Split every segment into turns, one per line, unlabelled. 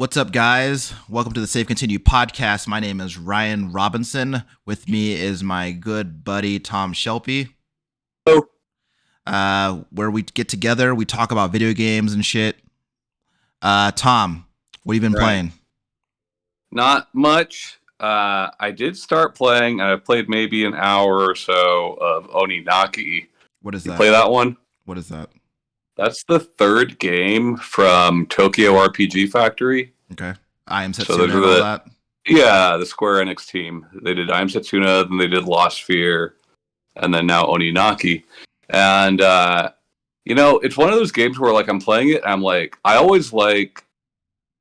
What's up, guys? Welcome to the Safe Continue podcast. My name is Ryan Robinson. With me is my good buddy, Tom Shelby.
Hello.
Where we get together, we talk about video games and shit. Tom, what have you been playing?
Not much. I did start playing, and I played maybe an hour or so of Oninaki.
What is
You
that?
play that one?
What is that?
That's the third game from Tokyo RPG Factory.
Okay. I Am
So
Setsuna
those
and
are
all
the-
that.
Yeah, the Square Enix team. They did I Am Setsuna, then they did Lost Sphere, and then now Oninaki. And, it's one of those games where, like, I'm playing it, and I'm like, I always like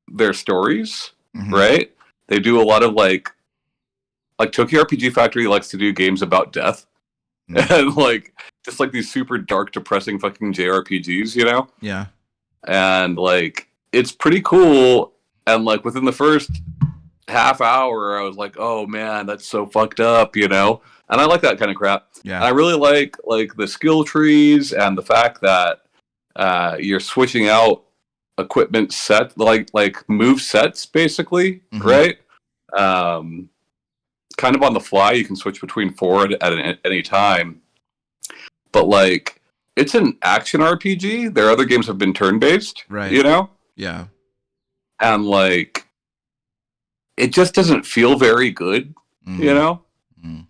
their stories,
Mhm.
right? They do a lot of, like Tokyo RPG Factory likes to do games about death.
Mhm.
And, like, just, like, these super dark, depressing fucking JRPGs, you know?
Yeah.
And, like, it's pretty cool. And, like, within the first half hour, I was like, oh, man, that's so fucked up, you know? And I like that kind of crap. And I
Yeah.
really like the skill trees and the fact that you're switching out equipment set, like move sets, basically,
Mhm.
right? Kind of on the fly. You can switch between four at any time. But, like, it's an action RPG. Their other games have been turn-based,
Right.
you know?
Yeah.
And, like, it just doesn't feel very good,
Mhm.
you know?
Mhm.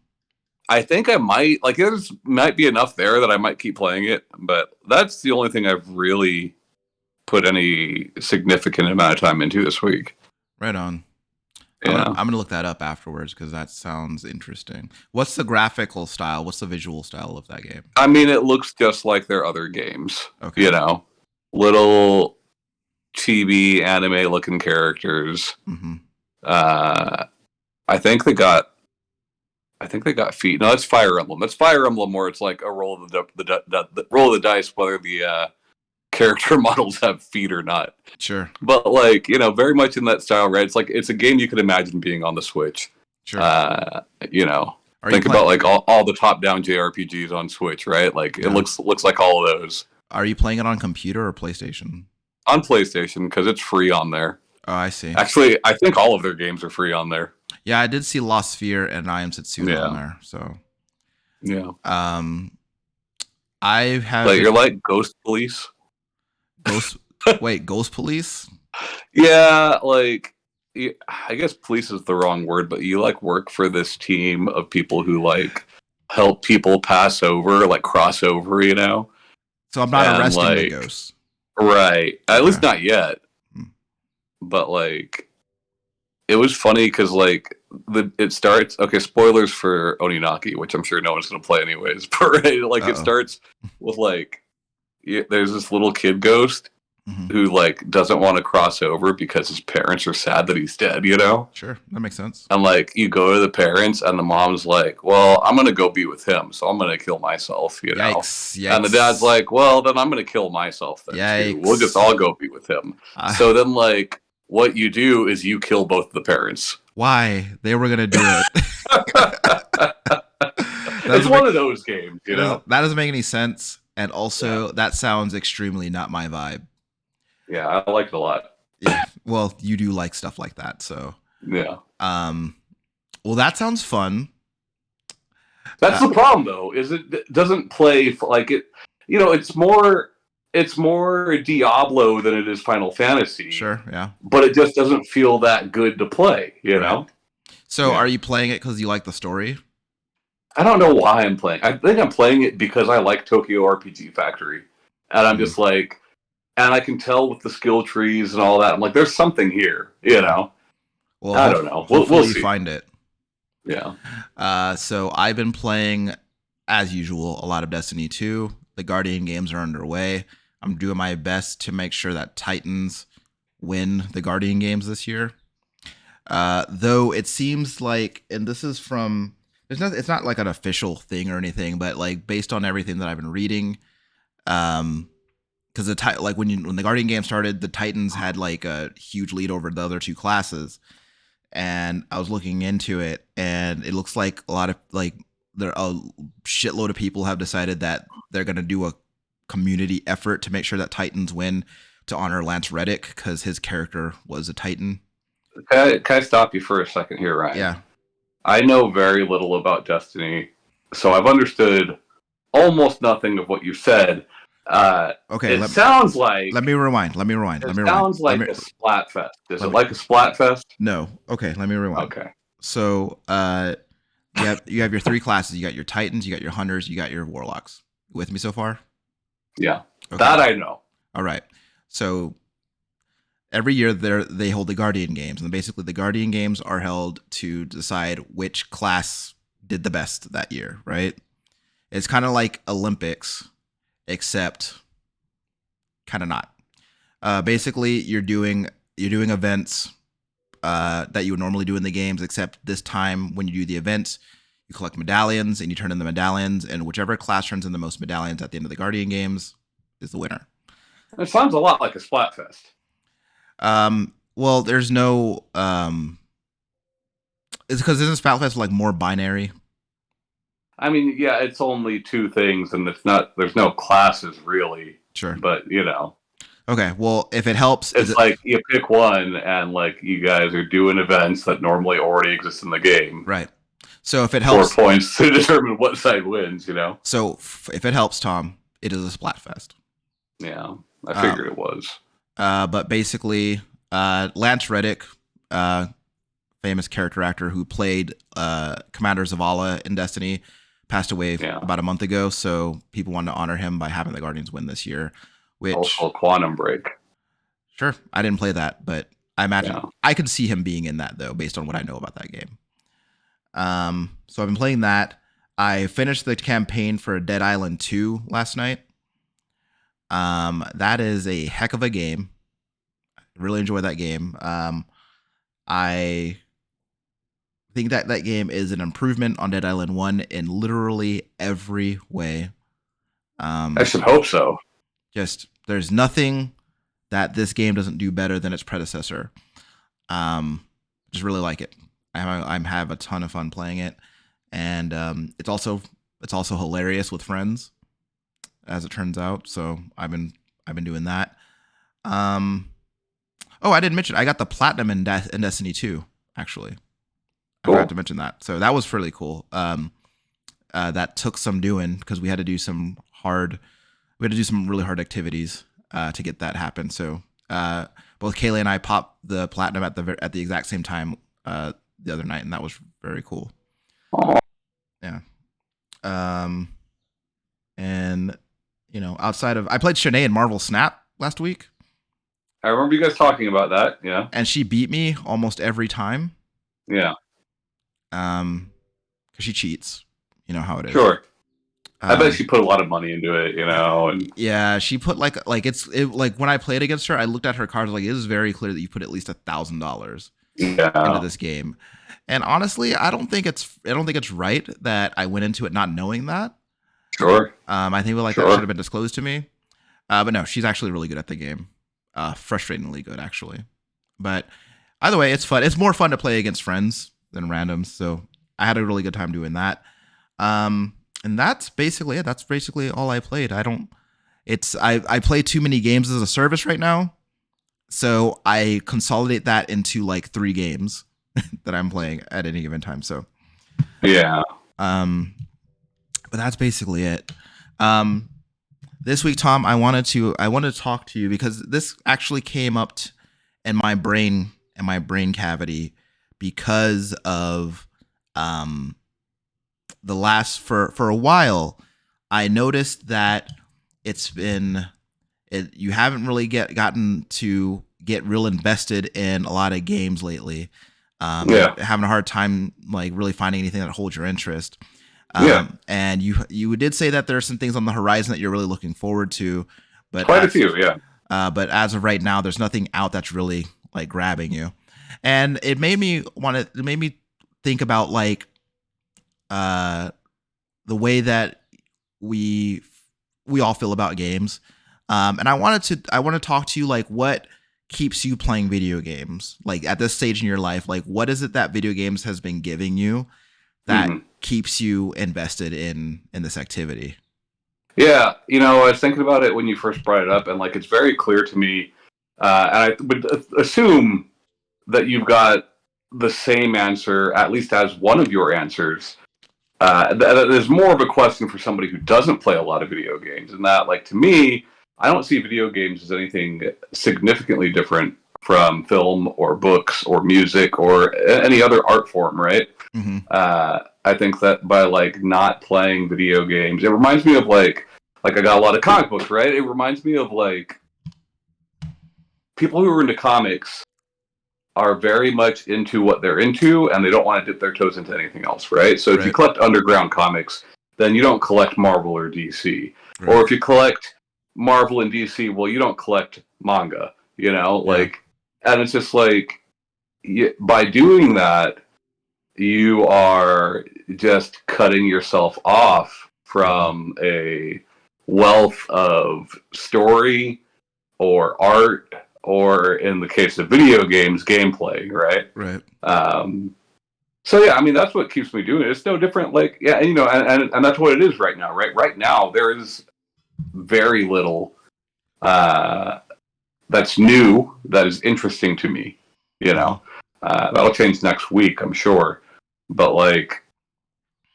I think I might, like, there's might be enough there that I might keep playing it, but that's the only thing I've really put any significant amount of time into this week.
Right on.
Yeah.
I'm gonna look that up afterwards because that sounds interesting. What's the graphical style? What's the visual style of that game?
I mean, it looks just like their other games,
Okay.
you know? Little chibi anime looking characters.
Mm-hmm.
I think they got feet. No, that's Fire Emblem. That's Fire Emblem where it's like a roll of the roll of the dice whether the character models have feet or not.
Sure.
But, like, very much in that style, right? It's like it's a game you could imagine being on the Switch.
Sure.
Think
Are
about like all the top-down JRPGs on Switch, right? Like
Yeah.
it looks like all of those
Are you playing it on computer or PlayStation?
on PlayStation because it's free on there.
Oh, I see.
Actually, I think all of their games are free on there.
Yeah, I did see Lost Sphere and I Am Setsuna
Yeah.
on there. So,
Yeah,
I have
like you're like Ghost Police.
Ghost. Wait, Ghost Police?
Yeah, like I guess police is the wrong word, but you like work for this team of people who like help people pass over, like cross over, you know?
So I'm not
And,
arresting the
like,
ghosts.
Right. At least
Okay.
not yet.
Hmm.
But, like, it was funny because, like, it starts. Okay, spoilers for Oninaki, which I'm sure no one's gonna play anyways. But right, like,
Uh-oh.
it starts with like, there's this little kid ghost
Mhm.
who like doesn't want to cross over because his parents are sad that he's dead, you know.
Sure, that makes sense.
And, like, you go to the parents, and the mom's like, "Well, I'm gonna go be with him, so I'm gonna kill myself," you know.
Yikes! Yikes!
And the dad's like, "Well, then I'm gonna kill myself then too.
Yikes.
We'll just all go be with him."
Uh,
So then, like, what you do is you kill both the parents.
why they were gonna do it?
It's one of those games, you know.
That doesn't make any sense, and also that sounds extremely not my vibe.
Yeah, I like it a lot.
Yeah, well, you do like stuff like that, so
Yeah,
well, that sounds fun.
that's the problem though. Is it doesn't play like it? It's more Diablo than it is Final Fantasy.
Sure, yeah.
But it just doesn't feel that good to play, you know?
So,
Yeah.
are you playing it because you like the story?
I don't know why I'm playing. I think I'm playing it because I like Tokyo RPG Factory. And I'm just like, and I can tell with the skill trees and all that, I'm like, there's something here, you know?
Well,
I don't know. We'll
Hopefully,
see.
you find it.
Yeah.
So I've been playing, as usual, a lot of Destiny 2. The Guardian games are underway. I'm doing my best to make sure that Titans win the Guardian games this year. Though it seems like, and this is from, it's not like an official thing or anything, but like based on everything that I've been reading, because when the Guardian game started, the Titans had like a huge lead over the other two classes, and I was looking into it, and it looks like a shitload of people have decided that they're gonna do a community effort to make sure that Titans win to honor Lance Reddick because his character was a Titan.
Can I stop you for a second here, Ryan?
Yeah.
I know very little about Destiny, so I've understood almost nothing of what you said.
Okay.
It sounds like.
Let me rewind.
It sounds like a Splatfest. Is it like a Splatfest?
No. Okay. Let me rewind.
Okay.
So, you have your three classes. You got your Titans, you got your Hunters, you got your Warlocks. You with me so far?
Yeah.
Okay.
That I know.
All right. So every year they hold the Guardian Games, and basically the Guardian Games are held to decide which class did the best that year, right? It's kind of like Olympics, except kind of not. Basically, you're doing events that you would normally do in the games, except this time when you do the events, you collect medallions and you turn in the medallions, and whichever class turns in the most medallions at the end of the Guardian Games is the winner.
It sounds a lot like a Splatfest.
Well, there's no it's because isn't Splatfest like more binary?
I mean, yeah, it's only two things, and there's no classes really.
Sure.
But
Okay, well, if it helps,
it's like you pick one, and like you guys are doing events that normally already exist in the game.
Right. So if it helps,
4 points to determine what side wins.
So if it helps, Tom, it is a Splatfest.
Yeah, I figured it was.
But basically, Lance Reddick, famous character actor who played Commander Zavala in Destiny, passed away about a month ago. So people wanted to honor him by having the Guardians win this year. Which
also Quantum Break.
Sure, I didn't play that, but I imagine I could see him being in that though, based on what I know about that game. So I've been playing that. I finished the campaign for Dead Island 2 last night. That is a heck of a game. I really enjoy that game. I think that game is an improvement on Dead Island 1 in literally every way.
I should hope so.
Just there's nothing that this game doesn't do better than its predecessor. Just really like it. I have a ton of fun playing it, and it's also hilarious with friends, as it turns out. So I've been doing that. Oh, I didn't mention I got the platinum in Destiny 2, actually. Cool. I forgot to mention that. So that was fairly cool. That took some doing because we had to do some really hard activities to get that happen. So both Kaylee and I popped the platinum at the exact same time the other night, and that was very cool. Yeah. And outside of I played Shanae in Marvel Snap last week.
I remember you guys talking about that. Yeah.
And she beat me almost every time.
Yeah.
Because she cheats. You know how it is.
Sure. I bet she put a lot of money into it, and
yeah, she put like when I played against her, I looked at her cards like it is very clear that you put at least $1,000 into this game. And honestly, I don't think it's right that I went into it not knowing that.
Sure.
I think that should have been disclosed to me. But no, she's actually really good at the game. Frustratingly good, actually. But either way, it's fun. It's more fun to play against friends than randoms. So I had a really good time doing that. And that's basically it. That's basically all I played. I play too many games as a service right now. So I consolidate that into like 3 games that I'm playing at any given time. So
yeah.
But that's basically it. This week, Tom, I wanted to talk to you because this actually came up in my brain cavity because of the last for a while. I noticed that you haven't really gotten to get real invested in a lot of games lately. Having a hard time like really finding anything that holds your interest. And you did say that there are some things on the horizon that you're really looking forward to, but
quite a few, yeah.
But as of right now, there's nothing out that's really like grabbing you, and it made me think about like the way that we all feel about games. And I want to talk to you like what keeps you playing video games, like at this stage in your life, like what is it that video games has been giving you that keeps you invested in this activity?
Yeah, I was thinking about it when you first brought it up, and like it's very clear to me And I would assume that you've got the same answer, at least as one of your answers. There's more of a question for somebody who doesn't play a lot of video games, and that, like, to me, I don't see video games as anything significantly different from film or books or music or any other art form, right?
Mm-hmm.
I think that by like not playing video games, it reminds me of like I got a lot of comic books, right? It reminds me of like people who are into comics are very much into what they're into, and they don't want to dip their toes into anything else, right? So if you collect underground comics, then you don't collect Marvel or DC. Right. Or if you collect Marvel and DC, well, you don't collect manga, you know? Like, and it's just like, by doing that, you are just cutting yourself off from a wealth of story or art, or in the case of video games, gameplay, right?
Right.
So yeah, I mean, that's what keeps me doing it. It's no different. Like, yeah, you know, and that's what it is right now, right? Right now, there is very little that's new, that is interesting to me. You know, that'll change next week, I'm sure. But like,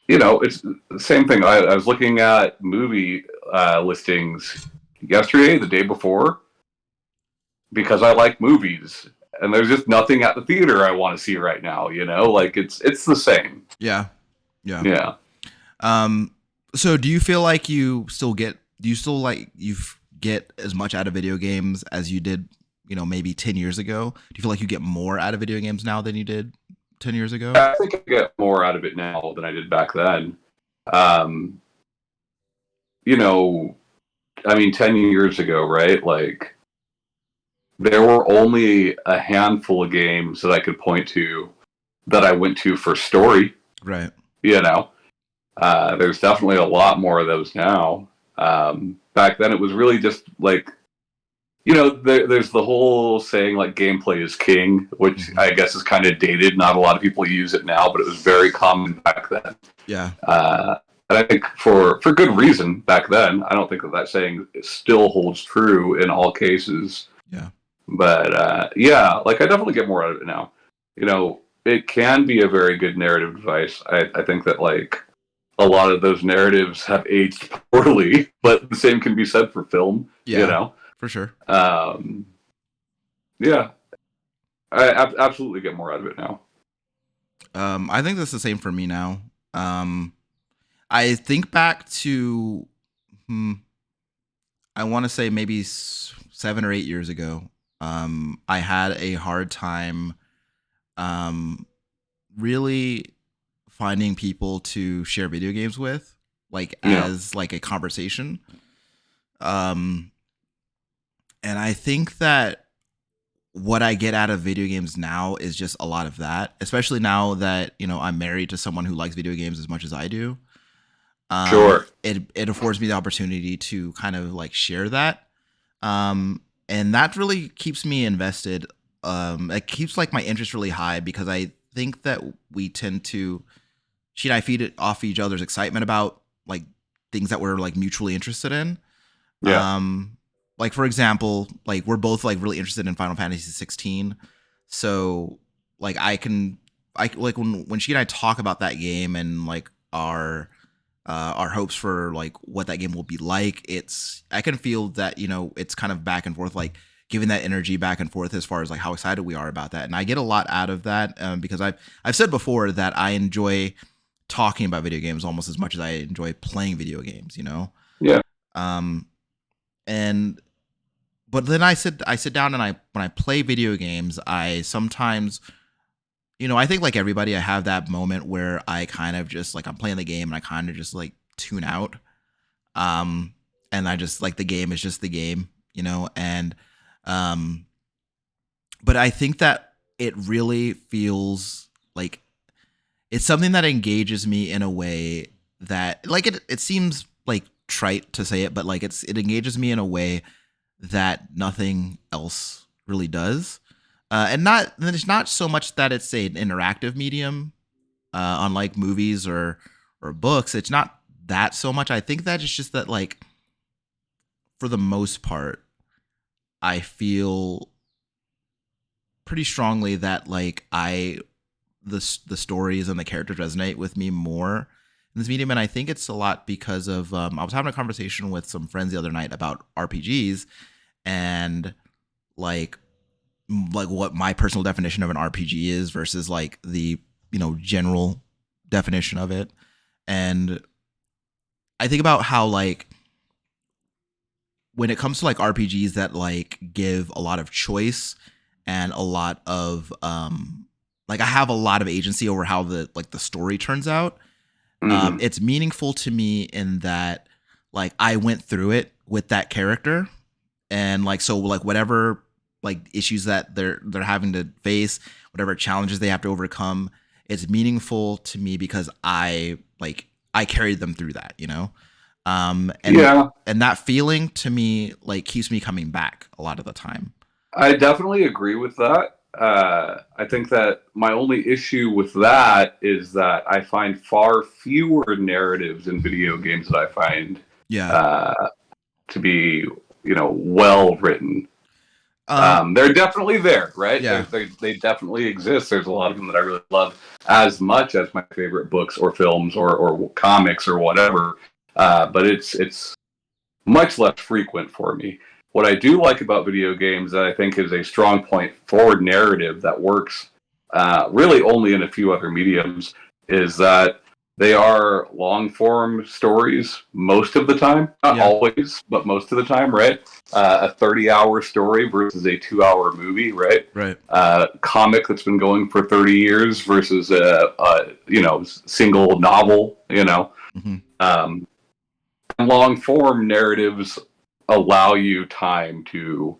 you know, it's the same thing. I was looking at movie listings yesterday, the day before, because I like movies, and there's just nothing at the theater I want to see right now. You know, like it's the same.
Yeah. So do you feel like you get as much out of video games as you did, you know, maybe 10 years ago? Do you feel like you get more out of video games now than you did 10 years ago?
I think I get more out of it now than I did back then. You know, I mean, 10 years ago, right? Like, there were only a handful of games that I could point to that I went to for story.
Right.
You know, there's definitely a lot more of those now. Back then, it was really just like, you know, there's the whole saying like gameplay is king, which I guess is kind of dated. Not a lot of people use it now, but it was very common back then.
Yeah.
And I think for good reason back then. I don't think that saying still holds true in all cases.
Yeah.
But yeah, like I definitely get more out of it now. You know, it can be a very good narrative device. I think that like a lot of those narratives have aged poorly, but the same can be said for film.
Yeah.
You know.
For sure.
Yeah, I absolutely get more out of it now.
I think that's the same for me now. I think back to, I want to say maybe 7 or 8 years ago. I had a hard time, really finding people to share video games with, like as like a conversation. And I think that what I get out of video games now is just a lot of that, especially now that, you know, I'm married to someone who likes video games as much as I do.
Sure.
It affords me the opportunity to kind of like share that. And that really keeps me invested. It keeps like my interest really high, because I think that we tend to, she and I feed it off each other's excitement about like things that we're like mutually interested in.
Yeah.
Like, for example, like we're both like really interested in Final Fantasy 16. So like I like when she and I talk about that game and like our hopes for like what that game will be like, I can feel that, you know, it's kind of back and forth, like giving that energy back and forth as far as like how excited we are about that. And I get a lot out of that, because I've said before that I enjoy talking about video games almost as much as I enjoy playing video games, you know?
Yeah.
But then I sit down and when I play video games, I sometimes, you know, I think like everybody, I have that moment where I kind of just like, I'm playing the game and I kind of just like tune out. And I just like, the game is just the game, you know? And, but I think that it really feels like it's something that engages me in a way that like, it seems like trite to say it, but like it engages me in a way that nothing else really does. And it's not so much that it's an interactive medium, unlike movies or books. It's not that so much. I think that it's just that like, for the most part, I feel pretty strongly that like the stories and the characters resonate with me more in this medium, and I think it's a lot because of I was having a conversation with some friends the other night about RPGs and like like what my personal definition of an RPG is versus like the general definition of it, and I think about how like when it comes to like RPGs that like give a lot of choice and a lot of like I have a lot of agency over how the story turns out. It's meaningful to me in that like I went through it with that character, and like so like whatever like issues that they're having to face, whatever challenges they have to overcome, it's meaningful to me because I carried them through that, and
Yeah,
and that feeling to me like keeps me coming back a lot of the time.
I definitely agree with that. I think that my only issue with that is that I find far fewer narratives in video games that I find
Yeah.
uh, to be, well written.
Um.
They're definitely there, right?
Yeah.
They definitely exist. There's a lot of them that I really love as much as my favorite books or films or comics or whatever. But it's much less frequent for me. What I do like about video games that I think is a strong point forward narrative that works really only in a few other mediums is that they are long form stories most of the time. Not always, but most of the time, right? A 30-hour story versus a 2-hour movie, right?
Right.
Comic that's been going for 30 years versus a single novel,
Mm-hmm.
Long form narratives allow you time to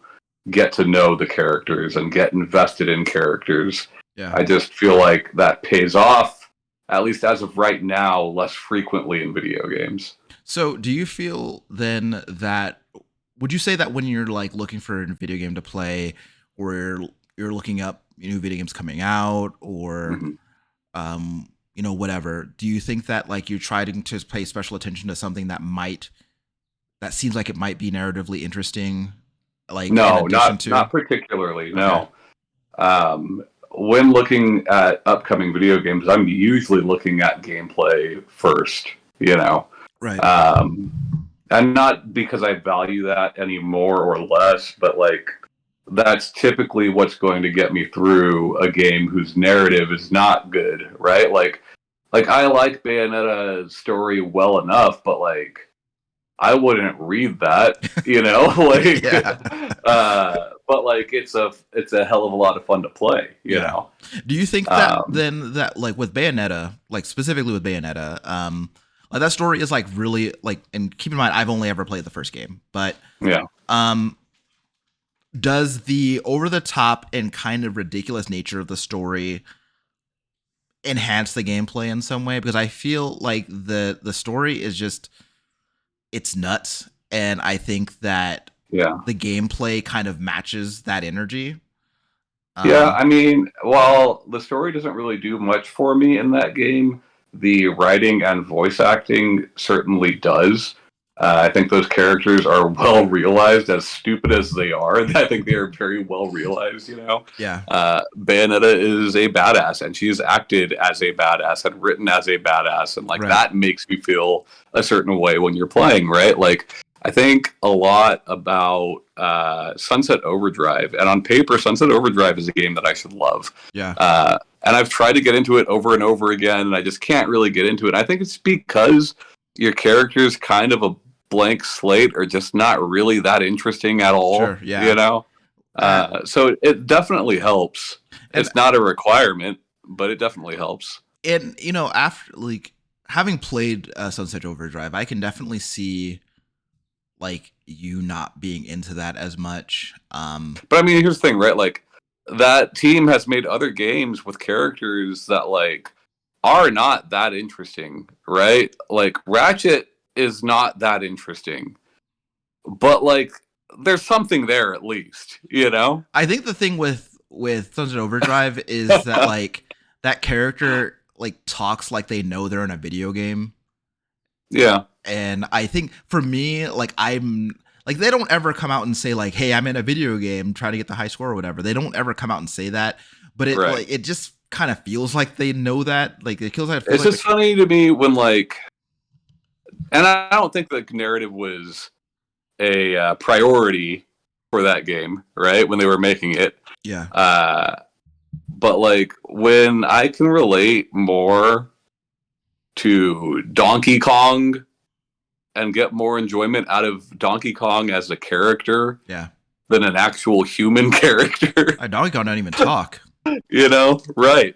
get to know the characters and get invested in characters.
Yeah.
I just feel like that pays off, at least as of right now, less frequently in video games.
So, do you feel then that would you say that when you're like looking for a video game to play, or you're looking up new video games coming out, or
Mm-hmm.
whatever, do you think that like you're trying to pay special attention to something that seems like it might be narratively interesting, like
No,
in addition to
not particularly.
okay.
No. When looking at upcoming video games, I'm usually looking at gameplay first.
Right.
And not because I value that any more or less, but like that's typically what's going to get me through a game whose narrative is not good, right? Like I like Bayonetta's story well enough, but like I wouldn't read that, like
Yeah.
but like it's a hell of a lot of fun to play,
Yeah. Do you think that
Um,
then that like with Bayonetta, like specifically with Bayonetta, like that story is like really like, and keep in mind I've only ever played the first game, but
yeah.
um does the over the top and kind of ridiculous nature of the story enhance the gameplay in some way? Because I feel like the story is just it's nuts, and I think that
Yeah.
the gameplay kind of matches that energy.
Yeah,
Um
I mean, while the story doesn't really do much for me in that game, the writing and voice acting certainly does. I think those characters are well realized, as stupid as they are. I think they are very well realized,
yeah.
Bayonetta is a badass, and she's acted as a badass and written as a badass, and like
Right.
that makes you feel a certain way when you're playing, right? Like I think a lot about Sunset Overdrive, and on paper, Sunset Overdrive is a game that I should love.
Yeah.
And I've tried to get into it over and over again, and I just can't really get into it. I think it's because your character's kind of a blank slate, or just not really that interesting at all.
Sure, yeah.
So it definitely helps.
And
It's not a requirement, but it definitely helps.
and after like having played Sunset Overdrive, I can definitely see like you not being into that as much.
But I mean, here's the thing, right? Like that team has made other games with characters that like are not that interesting, right? Like Ratchet is not that interesting, but like there's something there at least,
I think the thing with Sunset Overdrive is that like that character like talks like they know they're in a video game.
Yeah.
And I think for me, like I'm like they don't ever come out and say like, "Hey, I'm in a video game trying to get the high score" or whatever. They don't ever come out and say that, but it
Right.
like it just kind of feels like they know that. Like it feels like
It's just funny to me when like, and I don't think the narrative was a priority for that game, right? When they were making it.
yeah,
But like when I can relate more to Donkey Kong and get more enjoyment out of Donkey Kong as a character
yeah.
than an actual human character,
Donkey Kong don't even talk.
you know? Right.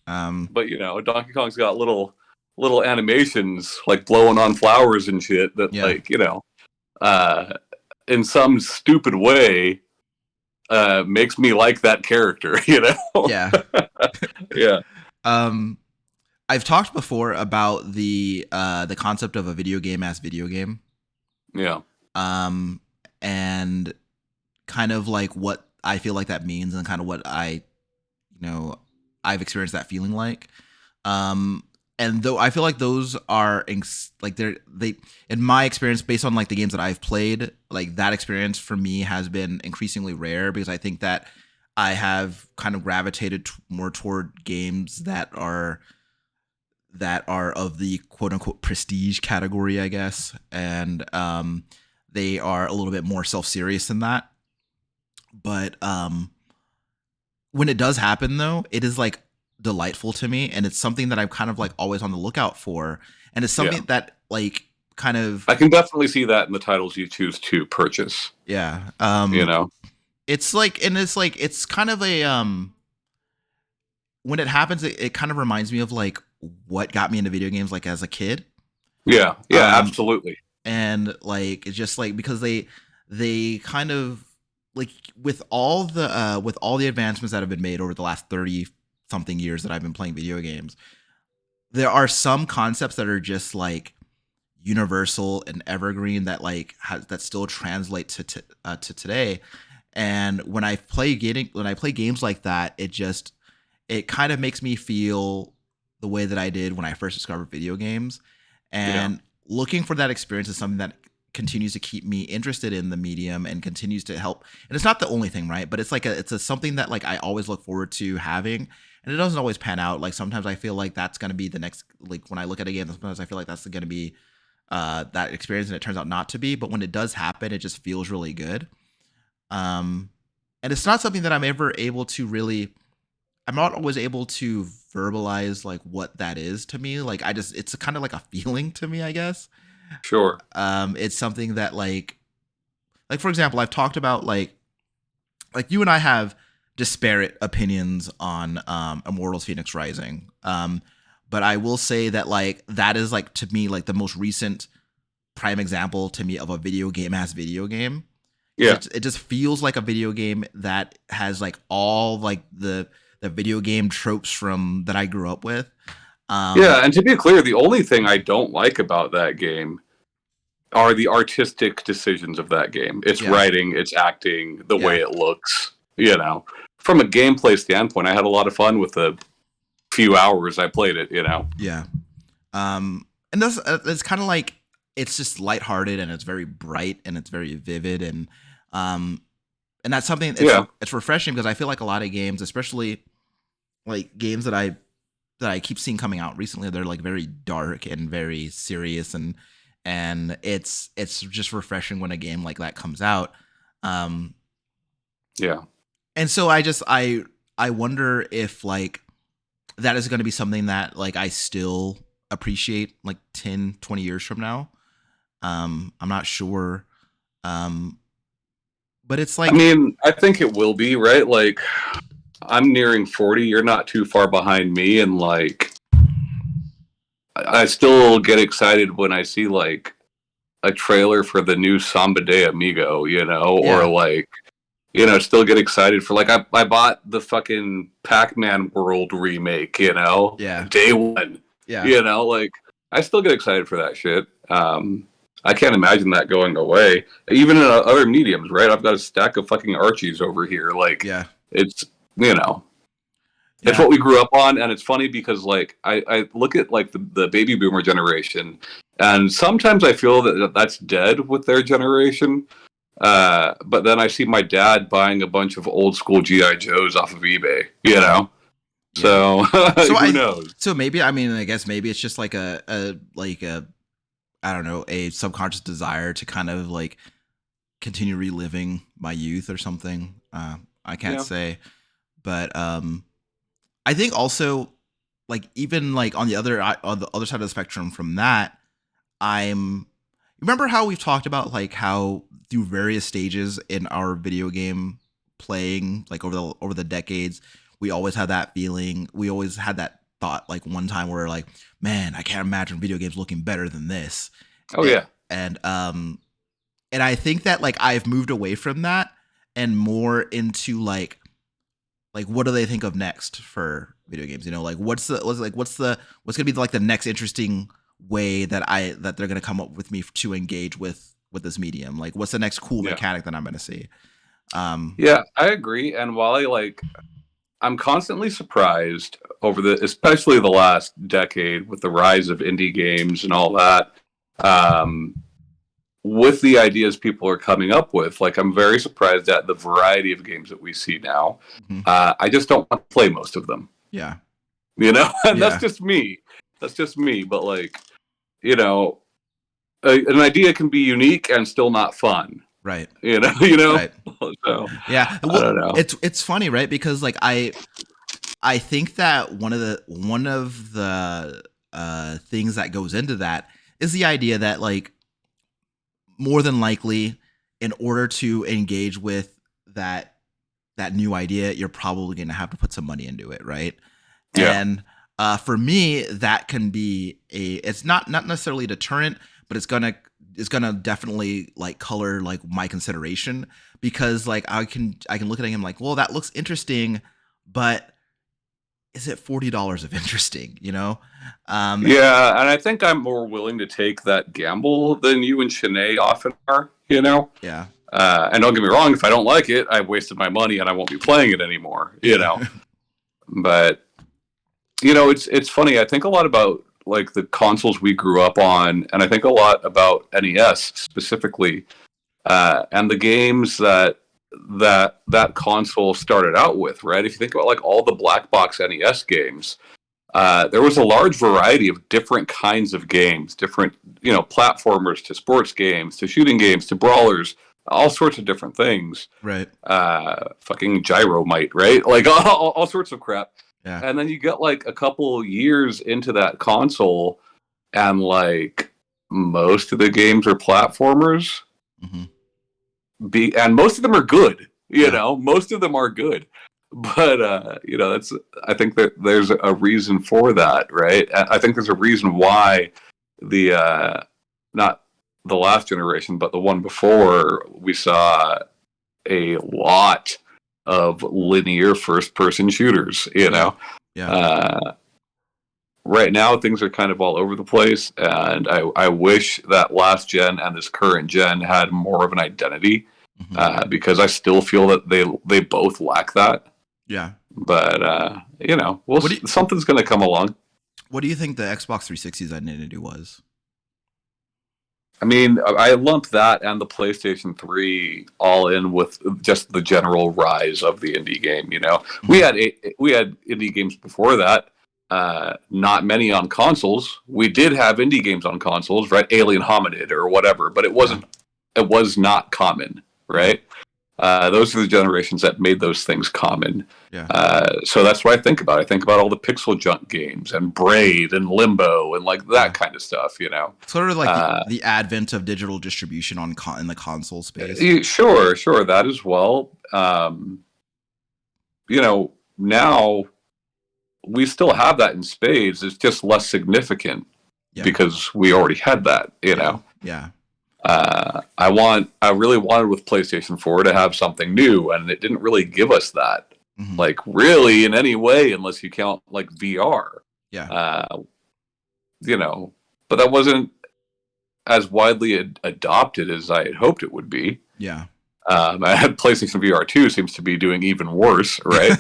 Um,
But Donkey Kong's got little animations like blowing on flowers and shit that
Yeah.
like, in some stupid way makes me like that character,
yeah.
Yeah.
I've talked before about the concept of a video game as video game.
Yeah.
And kind of like what I feel like that means and kind of what I've experienced that feeling like. And though I feel like those are they in my experience, based on like the games that I've played, like that experience for me has been increasingly rare because I think that I have kind of gravitated more toward games that are of the quote unquote prestige category, I guess, and they are a little bit more self-serious than that. But when it does happen, though, it is like delightful to me, and it's something that I'm kind of like always on the lookout for, and it's something that like kind of
I can definitely see that in the titles you choose to purchase.
Yeah. It's like, and it's kind of a when it happens, it kind of reminds me of like what got me into video games like as a kid.
Yeah, absolutely.
And like it's just like because they kind of like with all the advancements that have been made over the last 30 something years that I've been playing video games, there are some concepts that are just like universal and evergreen that like that still translate to today. And when I play games like that, it kind of makes me feel the way that I did when I first discovered video games. And looking for that experience is something that continues to keep me interested in the medium and continues to help. And it's not the only thing, right? But it's like it's something that like I always look forward to having. And it doesn't always pan out. Like sometimes I feel like that's going to be the next, like when I look at a game, sometimes I feel like that's going to be that experience, and it turns out not to be. But when it does happen, it just feels really good. And it's not something that I'm ever able to really, I'm not always able to verbalize like what that is to me. Like it's kind of like a feeling to me, I guess.
Sure.
It's something that like for example, I've talked about like you and I have disparate opinions on Immortals Phoenix Rising. But I will say that like that is like to me like the most recent prime example to me of a video game as video game.
Yeah.
It just feels like a video game that has like all like the video game tropes from that I grew up with.
Yeah, and to be clear, the only thing I don't like about that game are the artistic decisions of that game. It's writing, it's acting, the way it looks, From a gameplay standpoint, I had a lot of fun with the few hours I played it,
Yeah. And that's it's kind of like it's just lighthearted and it's very bright and it's very vivid and that's something it's refreshing because I feel like a lot of games, especially like games that I keep seeing coming out recently, they're like very dark and very serious and it's just refreshing when a game like that comes out.
Yeah.
And so I wonder if like that is going to be something that like I still appreciate like 10, 20 years from now. I'm not sure. But it's like,
I mean, I think it will be, right? Like I'm nearing 40, you're not too far behind me, and like I still get excited when I see like a trailer for the new Samba de Amigo, or like still get excited for like I bought the fucking Pac-Man World remake, day one.
Yeah.
Like I still get excited for that shit. I can't imagine that going away. Even in other mediums, right? I've got a stack of fucking Archies over here. Like, it's it's what we grew up on, and it's funny because like I look at like the baby boomer generation, And sometimes I feel that that's dead with their generation. But then I see my dad buying a bunch of old school GI Joes off of eBay. You know,
Yeah.
so
So
who knows?
so maybe, I mean, I guess maybe it's just like a I don't know, a subconscious desire to kind of like continue reliving my youth or something. I can't
Yeah,
say, but I think also, like, even like on the other side of the spectrum from that, I'm remember how we've talked about like how through various stages in our video game playing, like over the decades, we always had that feeling, we always had that thought, like one time where like, man, I can't imagine video games looking better than this.
oh
and
yeah,
and um and I think that like I've moved away from that and more into like what do they think of next for video games? You know, like what's gonna be like the next interesting way that they're gonna come up with me to engage with this medium? Like what's the next cool
yeah,
mechanic that I'm gonna see? Um,
yeah. I agree. And while I'm constantly surprised over especially the last decade with the rise of indie games and all that. Um, with the ideas people are coming up with, like I'm very surprised at the variety of games that we see now.
mhm.
I just don't want to play most of them,
Yeah,
you know, and that's
yeah,
just me. That's just me. But like, you know, an idea can be unique and still not fun.
right,
You know.
right.
So
Yeah,
I
well,
don't know.
it's funny, right? Because like I think that one of the things that goes into that is the idea that like more than likely, in order to engage with that that new idea, you're probably going to have to put some money into it, right?
Yeah.
And for me, that can be it's not necessarily a deterrent, but it's gonna definitely like color like my consideration, because like I can look at him like, well, that looks interesting, but is it $40 of interesting? You know? Um,
Yeah, and I think I'm more willing to take that gamble than you and Shanae often are. You know.
yeah,
And don't get me wrong, if I don't like it, I've wasted my money and I won't be playing it anymore. You
yeah,
know. But it's funny. I think a lot about like the consoles we grew up on, and I think a lot about NES specifically, and the games that console started out with. Right, if you think about like all the black box NES games, there was a large variety of different kinds of games, different platformers to sports games to shooting games to brawlers, all sorts of different things.
right,
Fucking Gyromite, right? Like all sorts of crap.
yeah,
And then you get like a couple years into that console, and like most of the games are platformers.
hmm
And most of them are good.
yeah,
Most of them are good. But that's I think that there's a reason for that, right? I think there's a reason why the not the last generation, but the one before, we saw a lot of linear first person shooters.
yeah, yeah,
Uh, right now things are kind of all over the place, and I wish that last gen and this current gen had more of an identity,
hmm
because I still feel that they both lack that.
yeah.
But
What do you
something's going to come along.
what do you think the Xbox 360's identity was?
I mean, I lumped that and the PlayStation 3 all in with just the general rise of the indie game. We
Mhm.
had indie games before that. Not many on consoles. We did have indie games on consoles, right? Alien Hominid or whatever, but it
Yeah,
wasn't. It was not common,
yeah,
right? Those are the generations that made those things common.
yeah.
So that's what I think about. I think about all the pixel junk games and Braid and Limbo and like
Yeah.
that kind of stuff.
Sort of like
Uh,
the advent of digital distribution in the console space.
sure, that as well. Now we still have that in spades. It's just less significant
Yeah,
because we already had that.
yeah, yeah,
I really wanted with PlayStation 4 to have something new, and it didn't really give us that,
hmm
like really in any way, unless you count like VR.
yeah,
Uh, but that wasn't as widely adopted as I had hoped it would be.
yeah,
I had PlayStation VR 2 seems to be doing even worse, right?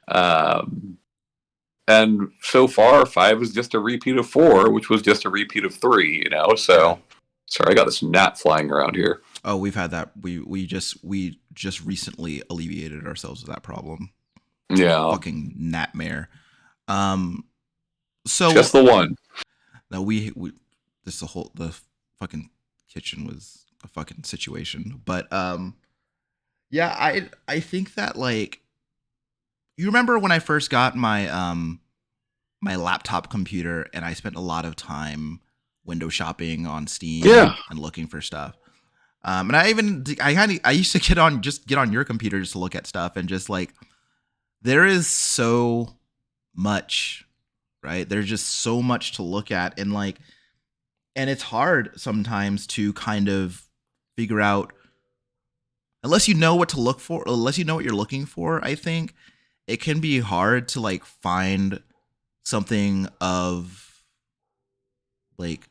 um, And so far, 5 is just a repeat of 4, which was just a repeat of 3. You know,
Yeah.
so sorry, I got this gnat flying around here.
Oh, we've had that. We just recently alleviated ourselves of that problem.
Yeah,
Fucking nightmare. Um. So
just the one.
no, we this the fucking kitchen was a fucking situation. But yeah, I think that like you remember when I first got my laptop computer and I spent a lot of time window shopping on Steam
Yeah,
and looking for stuff. And I used to get on your computer just to look at stuff and just like there is so much, right? There's just so much to look at and like and it's hard sometimes to kind of figure out unless you know what to look for, unless you know what you're looking for, I think it can be hard to like find something of like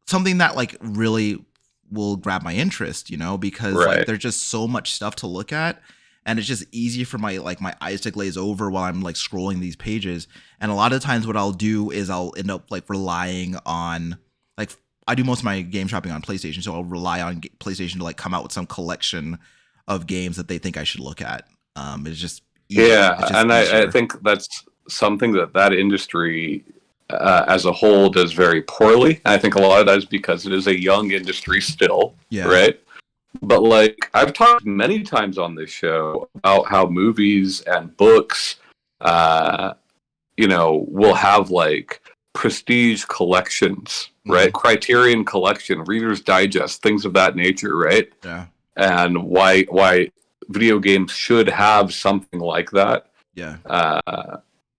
something that like really will grab my interest, you know, because like
right.
there's just so much stuff to look at and it's just easy for my eyes to glaze over while I'm like scrolling these pages. And a lot of times what I'll do is I'll end up like relying on like I do most of my game shopping on PlayStation, so I'll rely on PlayStation to like come out with some collection of games that they think I should look at. It's just easier. It's
Yeah,
just
and I
easier.
think that's something that industry as a whole does very poorly. And I think a lot of that is because it is a young industry still,
Yeah.
right? But like I've talked many times on this show about how movies and books, uh, will have like prestige collections, right?
Mhm.
Criterion Collection, Reader's Digest, things of that nature, right?
Yeah.
And why video games should have something like that.
Yeah.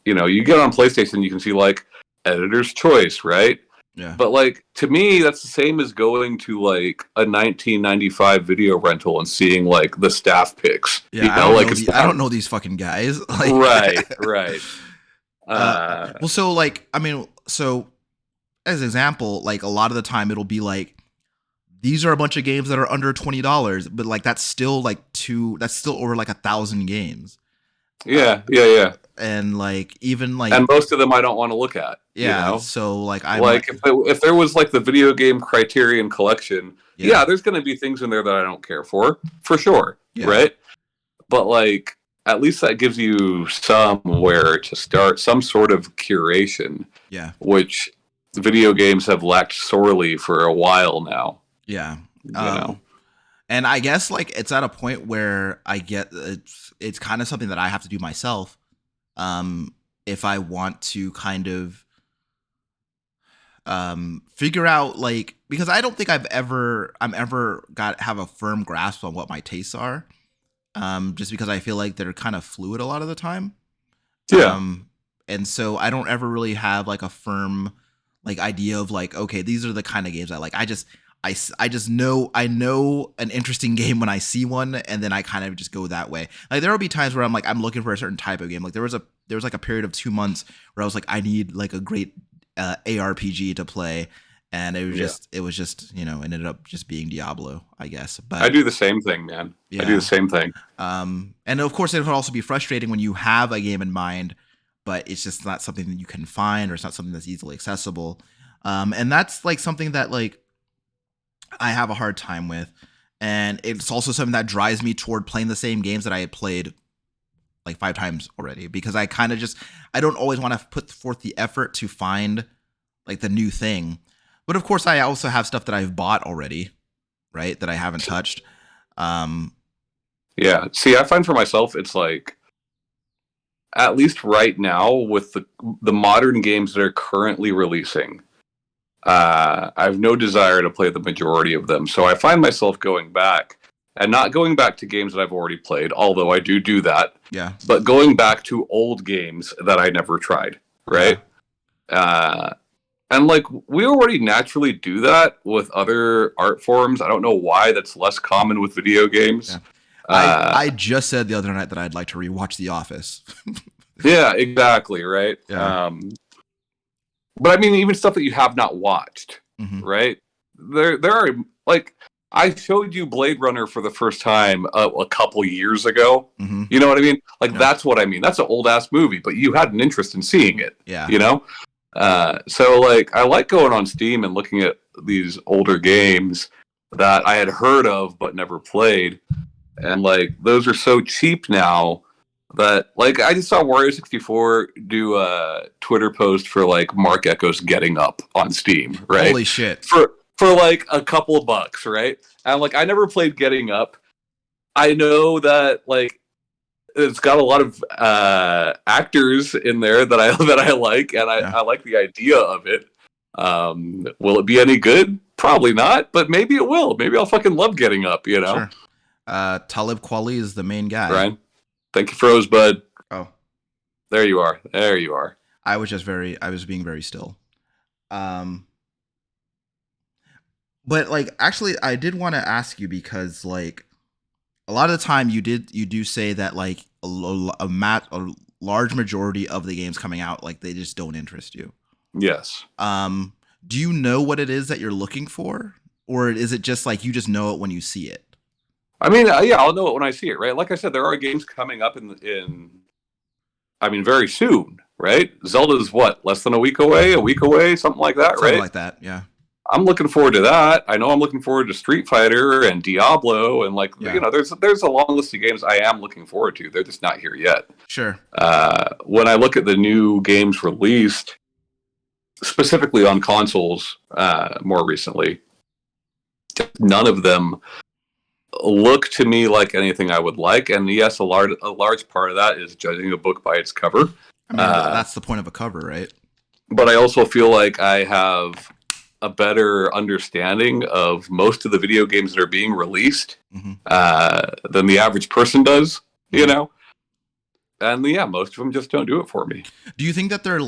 You get on PlayStation, you can see like editor's choice, right?
Yeah.
But like to me, that's the same as going to like a 1995 video rental and seeing like the staff picks.
Yeah, I don't
Like
know
it's
I
not
don't know these fucking guys. Like
right, right.
uh
Uh,
well so like I mean so as an example, like a lot of the time it'll be like these are a bunch of games that are under $20, but like that's still over like 1,000 games. Uh,
yeah.
and like even like
And most of them I don't want to look at.
yeah, so like I might
Like if there was like the video game Criterion Collection,
yeah,
yeah, there's going to be things in there that I don't care for sure,
yeah,
right? But like at least that gives you somewhere to start, some sort of curation,
yeah,
which video games have lacked sorely for a while now.
yeah.
You know,
And I guess like it's at a point where I get it's kind of something that I have to do myself. If I want to kind of figure out like because I don't think I'm ever got have a firm grasp on what my tastes are. Just because I feel like they're kind of fluid a lot of the time.
yeah,
Um, and so I don't ever really have like a firm like idea of like okay these are the kind of games I like. I just know I know an interesting game when I see one and then I kind of just go that way. Like there will be times where I'm looking for a certain type of game. Like there was like a period of 2 months where I was like I need like a great ARPG to play and
yeah.
it was just ended up just being Diablo I guess.
I
But
do the same thing, man. I do the
yeah.
same thing.
And of course, it could also be frustrating when you have a game in mind, but it's just not something that you can find, or it's not something that's easily accessible. And that's like something that like I have a hard time with, and it's also something that drives me toward playing the same games that I had played like 5 times already, because I kind of just I don't always want to put forth the effort to find like the new thing. But of course, I also have stuff that I've bought already, right? That I haven't touched. Um,
Yeah. See, I find for myself, it's like at least right now with the modern games that are currently releasing, I have no desire to play the majority of them. So I find myself going back and not going back to games that I've already played, although I do that,
yeah,
but going back to old games that I never tried,
yeah,
right? Uh, and like we already naturally do that with other art forms. I don't know why that's less common with video
yeah.
games.
I just said the other night that I'd like to rewatch The Office.
Yeah, exactly, right?
Yeah.
But I mean, even stuff that you have not watched,
Hmm.
right? There are like I showed you Blade Runner for the first time a couple years ago.
Mm-hmm.
You know what I mean? Like,
Yeah.
that's what I mean. That's an old ass movie, but you had an interest in seeing it.
Yeah.
You know? So like, I like going on Steam and looking at these older games that I had heard of but never played. And like, those are so cheap now that, like, I just saw Wario64 do a Twitter post for like Mark Echo's Getting Up on Steam, right?
Holy shit.
For like a couple of bucks, right? And like, I never played Getting Up. I know that like it's got a lot of actors in there that I like, and I like the idea of it. Will it be any good? Probably not, but maybe it will. Maybe I'll fucking love Getting Up, you know?
Sure. Talib Kweli is the main guy.
Ryan, thank you, Rosebud.
Oh.
There you are. There you are.
I was being very still. But like, actually, I did want to ask you, because like a lot of the time you do say that like a large majority of the games coming out, like, they just don't interest you.
Yes.
Do you know what it is that you're looking for, or is it just like you just know it when you see it?
I mean, yeah, I'll know it when I see it, right? Like I said, there are games coming up very soon, right? Zelda's what, less than a week away, something like that,
Something
right?
like that, yeah.
I'm looking forward to that. I know I'm looking forward to Street Fighter and Diablo, and like, you know, there's a long list of games I am looking forward to. They're just not here yet.
Sure.
When I look at the new games released, specifically on consoles, more recently, none of them look to me like anything I would like. And yes, a large part of that is judging a book by its cover.
I mean, that's the point of a cover, right?
But I also feel like I have a better understanding of most of the video games that are being released than the average person does, you know? And yeah, most of them just don't do it for me.
Do you think that they're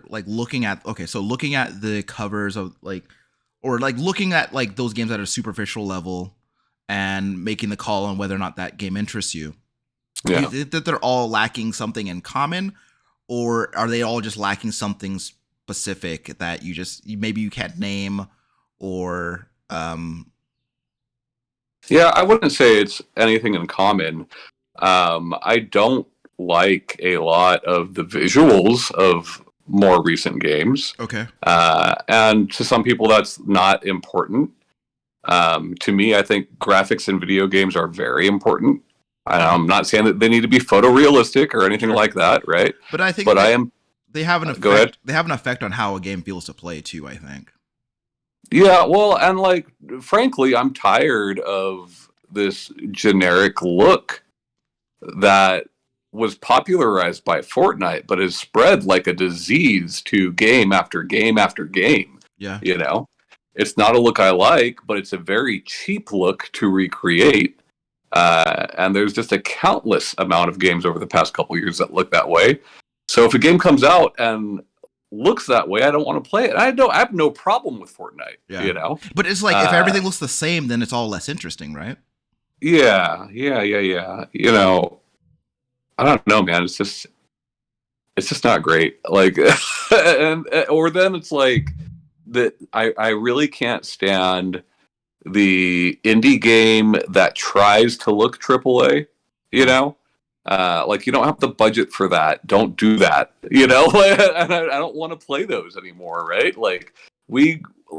like looking at the covers of like, or like looking at like those games at a superficial level and making the call on whether or not that game interests you?
Yeah.
Do you think that they're all lacking something in common, or are they all just lacking something specific that maybe you can't name, or
Yeah, I wouldn't say it's anything in common. I don't like a lot of the visuals of more recent games.
Okay.
And to some people that's not important. To me, I think graphics in video games are very important. I'm not saying that they need to be photorealistic or anything like that, right?
But I think they have an effect.
Go ahead.
They have an effect on how a game feels to play too, I think.
Yeah, well, and like, frankly, I'm tired of this generic look that was popularized by Fortnite, but has spread like a disease to game after game after game.
Yeah.
You know, it's not a look I like, but it's a very cheap look to recreate. And there's just a countless amount of games over the past couple years that look that way. So if a game comes out and looks that way, I don't want to play it. I have no problem with Fortnite, you know?
But it's like, if everything looks the same, then it's all less interesting, right?
Yeah. You know, I don't know, man. It's just not great. Like, or then it's like that. I really can't stand the indie game that tries to look AAA, you know? Like, you don't have the budget for that. Don't do that, you know? And I don't want to play those anymore, right? Like,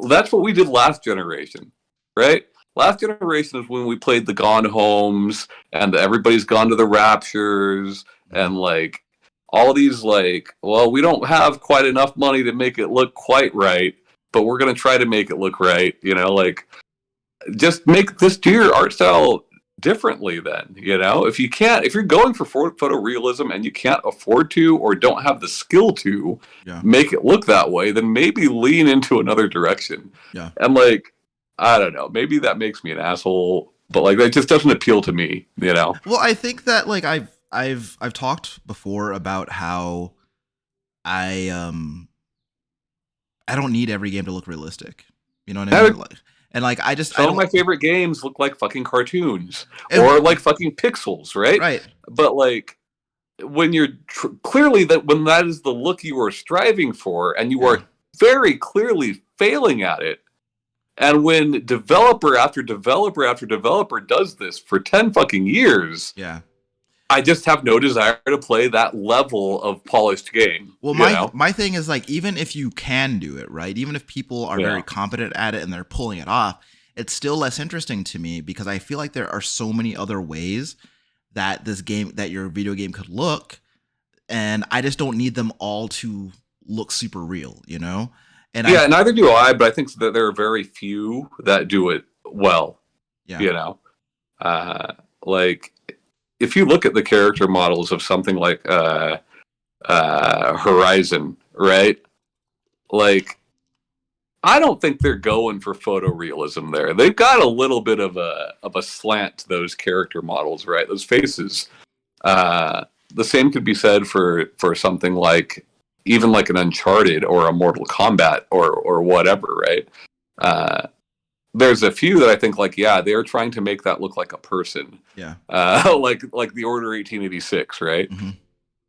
that's what we did last generation, right? Last generation is when we played the Gone Homes and Everybody's Gone to the Raptures and like all these like, well, we don't have quite enough money to make it look quite right, but we're going to try to make it look right, you know? Like, just do your art style differently then, you know? If you're going for photorealism and you can't afford to or don't have the skill to make it look that way, then maybe lean into another direction.
Yeah.
And like, I don't know, maybe that makes me an asshole, but like, that just doesn't appeal to me, you know?
Well, I think that like I've talked before about how I don't need every game to look realistic. You know what I mean? And like,
some of my favorite games look like fucking cartoons or like fucking pixels, right?
Right.
But like, when you're clearly when that is the look you are striving for, and you are very clearly failing at it, And when developer after developer after developer does this for 10 fucking years,
Yeah.
I just have no desire to play that level of polished game,
Well,
you
my
know?
my thing is like even if you can do it, right? Even if people are
Yeah.
very competent at it and they're pulling it off, it's still less interesting to me because I feel like there are so many other ways that that your video game could look, and I just don't need them all to look super real, you know? And I
Yeah, neither do I, but I think that there are very few that do it well,
yeah,
you know? Uh, like, if you look at the character models of something like Horizon, right? Like, I don't think they're going for photorealism there. They've got a little bit of a slant to those character models, right? Those faces. The same could be said for something like even like an Uncharted or a Mortal Kombat or whatever, right? Uh, there's a few that I think like yeah, they're trying to make that look like a person,
yeah.
like the Order 1886, right?
Hmm.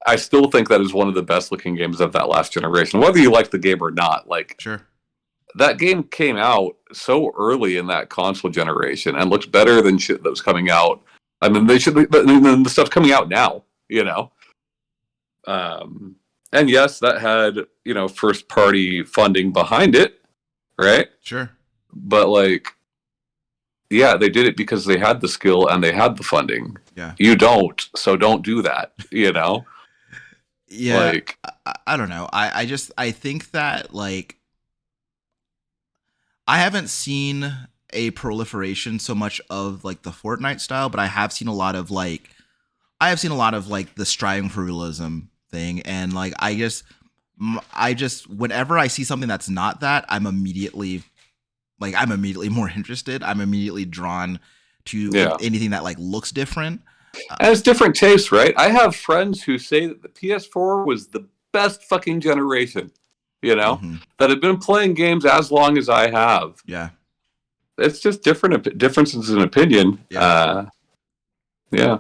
I still think that is one of the best looking games of that last generation, whether you like the game or not. Like
Sure.
that game came out so early in that console generation and looks better than shit that was coming out. I mean, they should. The stuff's coming out now, you know. And yes, that had first party funding behind it, right?
Sure.
But like, yeah, they did it because they had the skill and they had the funding.
Yeah.
You don't, so don't do that. You know,
Yeah.
like
I don't know. I think that like I haven't seen a proliferation so much of like the Fortnite style, but I have seen a lot of like the striving for realism thing, and like I just whenever I see something that's not that, I'm immediately more interested. I'm immediately drawn to
yeah.
anything that like looks different.
And it's different tastes, right? I have friends who say that the PS4 was the best fucking generation,
Mhm.
that have been playing games as long as I have.
Yeah.
It's just differences in opinion.
Yeah.
Yeah.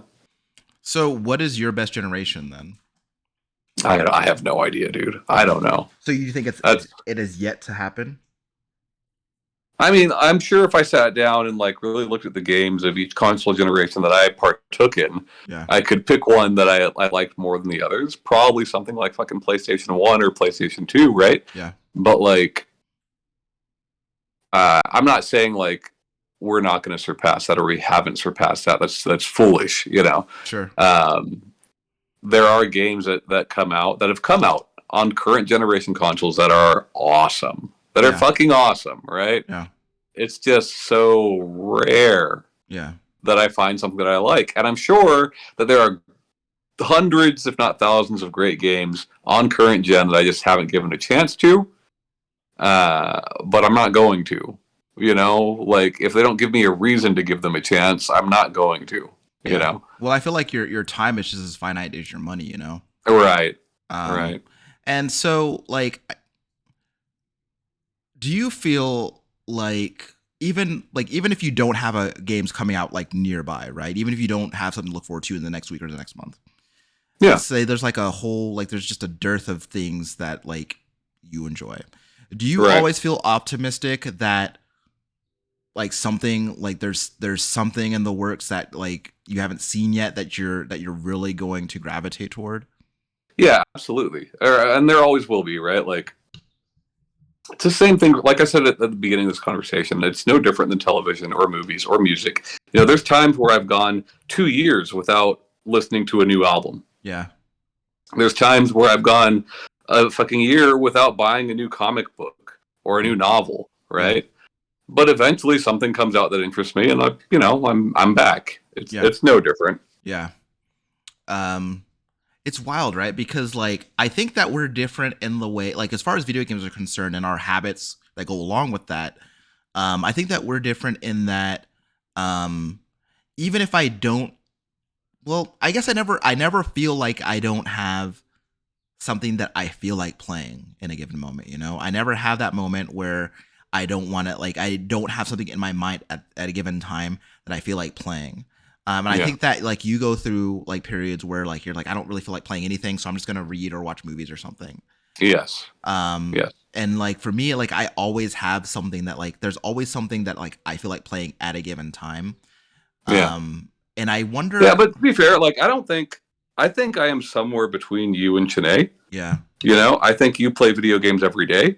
So, what is your best generation then?
I have no idea, dude. I don't know.
So, you think
That's,
it is yet to happen?
I mean, I'm sure if I sat down and like really looked at the games of each console generation that I partook in,
Yeah.
I could pick one that I liked more than the others. Probably something like fucking PlayStation 1 or PlayStation 2, right?
Yeah.
But like, I'm not saying like we're not going to surpass that or we haven't surpassed that. That's foolish,
Sure.
There are games that come out that have come out on current generation consoles that are awesome, that are
Yeah.
fucking awesome, right?
Yeah.
It's just so rare
Yeah.
that I find something that I like, and I'm sure that there are hundreds, if not thousands, of great games on current gen that I just haven't given a chance to. But I'm not going to. Like if they don't give me a reason to give them a chance, I'm not going to.
Yeah. Well, I feel like your time is just as finite as your money, you know.
Right,
Um,
right.
And so, like, do you feel like even if you don't have a games coming out like nearby, right? Even if you don't have something to look forward to in the next week or the next month,
Yeah.
let's say there's like a whole like there's just a dearth of things that like you enjoy. Do you
Right.
always feel optimistic that like something like there's something in the works that like you haven't seen yet that you're really going to gravitate toward?
Yeah, absolutely. And there always will be, right? Like it's the same thing. Like I said at the beginning of this conversation, it's no different than television or movies or music. There's times where I've gone 2 years without listening to a new album.
Yeah.
There's times where I've gone a fucking year without buying a new comic book or a new novel, right? But eventually something comes out that interests me, and I'm back. It's no different.
Yeah. It's wild, right? Because like I think that we're different in the way like as far as video games are concerned and our habits that go along with that. I think that we're different in that even if I don't I guess I never feel like I don't have something that I feel like playing in a given moment, you know? I never have that moment where I don't want to like I don't have something in my mind at a given time that I feel like playing. And I think that like you go through like periods where like you're like I don't really feel like playing anything, so I'm just gonna read or watch movies or something.
Yes.
Um,
Yes.
And like for me, like I always have something that like there's always something that like I feel like playing at a given time.
Yeah.
And I
Yeah,
wonder.
but to be fair, like I think I am somewhere between you and Chennai.
Yeah.
You know, I think you play video games every day.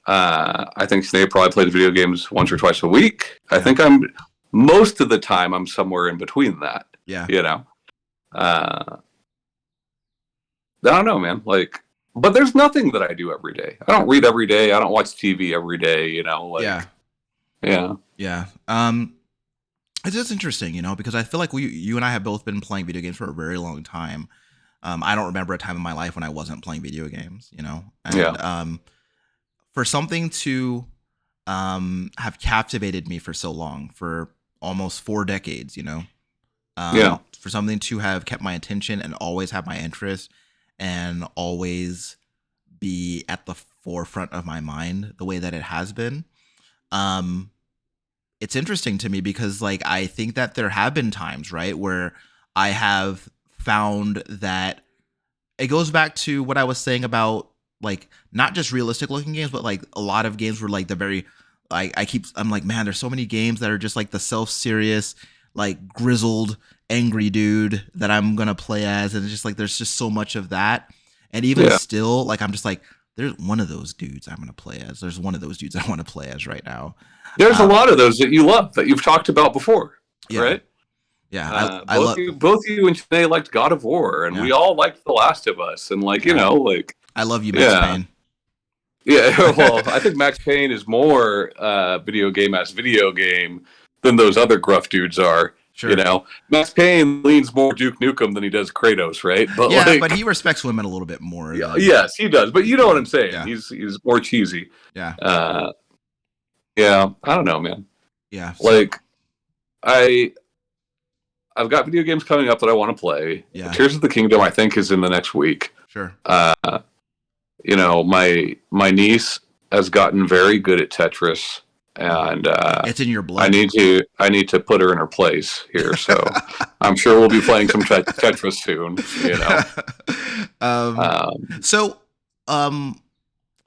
I think Snape probably plays video games once or twice a week. I
Yeah.
think I'm most of the time I'm somewhere in between that.
Yeah.
You know, I don't know, man. Like, but there's nothing that I do every day. I don't read every day. I don't watch TV every day. You know, like,
Yeah.
yeah.
Yeah. It's just interesting, you know, because I feel like you and I have both been playing video games for a very long time. I don't remember a time in my life when I wasn't playing video games, you know, and
Yeah.
for something to have captivated me for so long, for almost 4 decades, you know,
Yeah.
for something to have kept my attention and always have my interest and always be at the forefront of my mind the way that it has been. Um, it's interesting to me because like I think that there have been times, right, where I have found that it goes back to what I was saying about like not just realistic looking games, but like a lot of games were like the very like I'm like, man, there's so many games that are just like the self-serious, like grizzled, angry dude that I'm gonna play as, and it's just like there's just so much of that. And even
Yeah.
still, like I'm just like, there's one of those dudes I'm gonna play as. There's one of those dudes I want to play as right now.
There's a
Um,
lot of those that you love that you've talked about before,
yeah,
right?
yeah, I
Both
love,
you and Shanae liked God of War, and
yeah,
we all liked The Last of Us, and like, you
yeah,
know, like,
I love you, Max
yeah.
Payne.
Yeah, well, I think Max Payne is more video game as video game than those other gruff dudes are. You
Sure.
know, Max Payne leans more Duke Nukem than he does Kratos, right? But
Yeah,
like,
but he respects women a little bit more than.
yes, he does. But you know what I'm saying?
Yeah,
He's more cheesy.
yeah,
Uh, yeah, I don't know, man.
yeah. So
Like, I I've got video games coming up that I want to play.
yeah,
Tears of the Kingdom, I think, is in the next week.
sure.
You know, my niece has gotten very good at Tetris, and
It's in your blood.
I need to put her in her place here. So I'm sure we'll be playing some Tetris soon. You know.
So,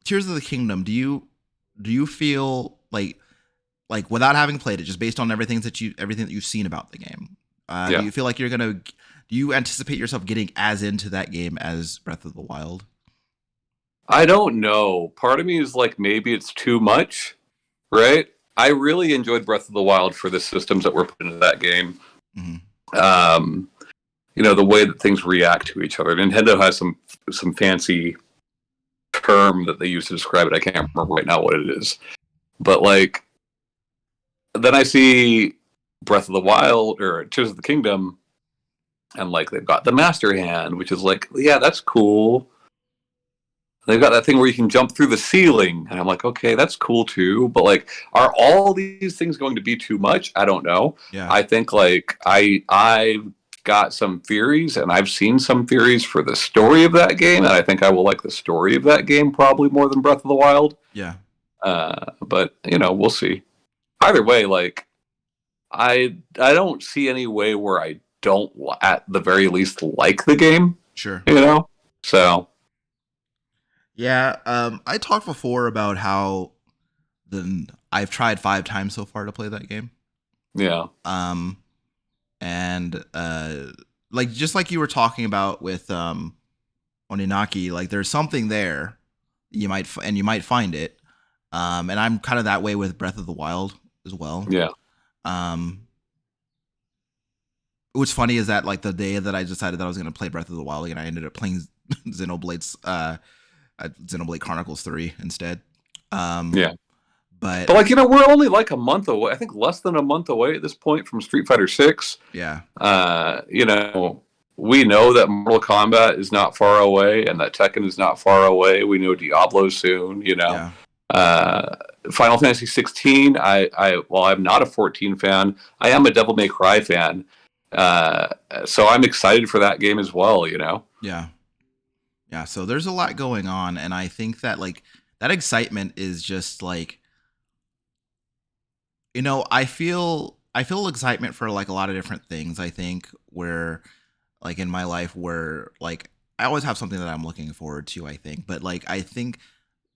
Tears of the Kingdom. Do you feel like without having played it, just based on everything that you've seen about the game,
Yeah.
do you feel like you're gonna? Do you anticipate yourself getting as into that game as Breath of the Wild?
I don't know. Part of me is like maybe it's too much, right? I really enjoyed Breath of the Wild for the systems that were put into that game.
Mm-hmm.
You know, the way that things react to each other. Nintendo has some fancy term that they use to describe it. I can't remember right now what it is. But like then I see Breath of the Wild or Tears of the Kingdom and like they've got the Master Hand, which is like, yeah, that's cool. They've got that thing where you can jump through the ceiling, and I'm like, okay, that's cool too. But like, are all these things going to be too much? I don't know.
Yeah.
I think like I've got some theories, and I've seen some theories for the story of that game, and I think I will like the story of that game probably more than Breath of the Wild.
Yeah.
But you know, we'll see. Either way, like I don't see any way where I don't at the very least like the game.
Sure.
You know, so.
Yeah, I talked before about how I've tried 5 times so far to play that game.
Yeah.
And like just like you were talking about with Oninaki, like there's something there you might find it. And I'm kind of that way with Breath of the Wild as well.
Yeah.
What's funny is that like the day that I decided that I was going to play Breath of the Wild again, I ended up playing Xenoblade Chronicles 3 instead.
Yeah.
But
like, you know, we're only like a month away. I think less than a month away at this point from Street Fighter 6.
Yeah.
You know, we know that Mortal Kombat is not far away and that Tekken is not far away. We know Diablo soon, you know.
Yeah.
Final Fantasy 16, well, I'm not a 14 fan. I am a Devil May Cry fan. So I'm excited for that game as well, you know.
Yeah. Yeah, so there's a lot going on, and I think that like that excitement is just like, you know, I feel excitement for like a lot of different things. I think where like in my life where like I always have something that I'm looking forward to, I think. But like I think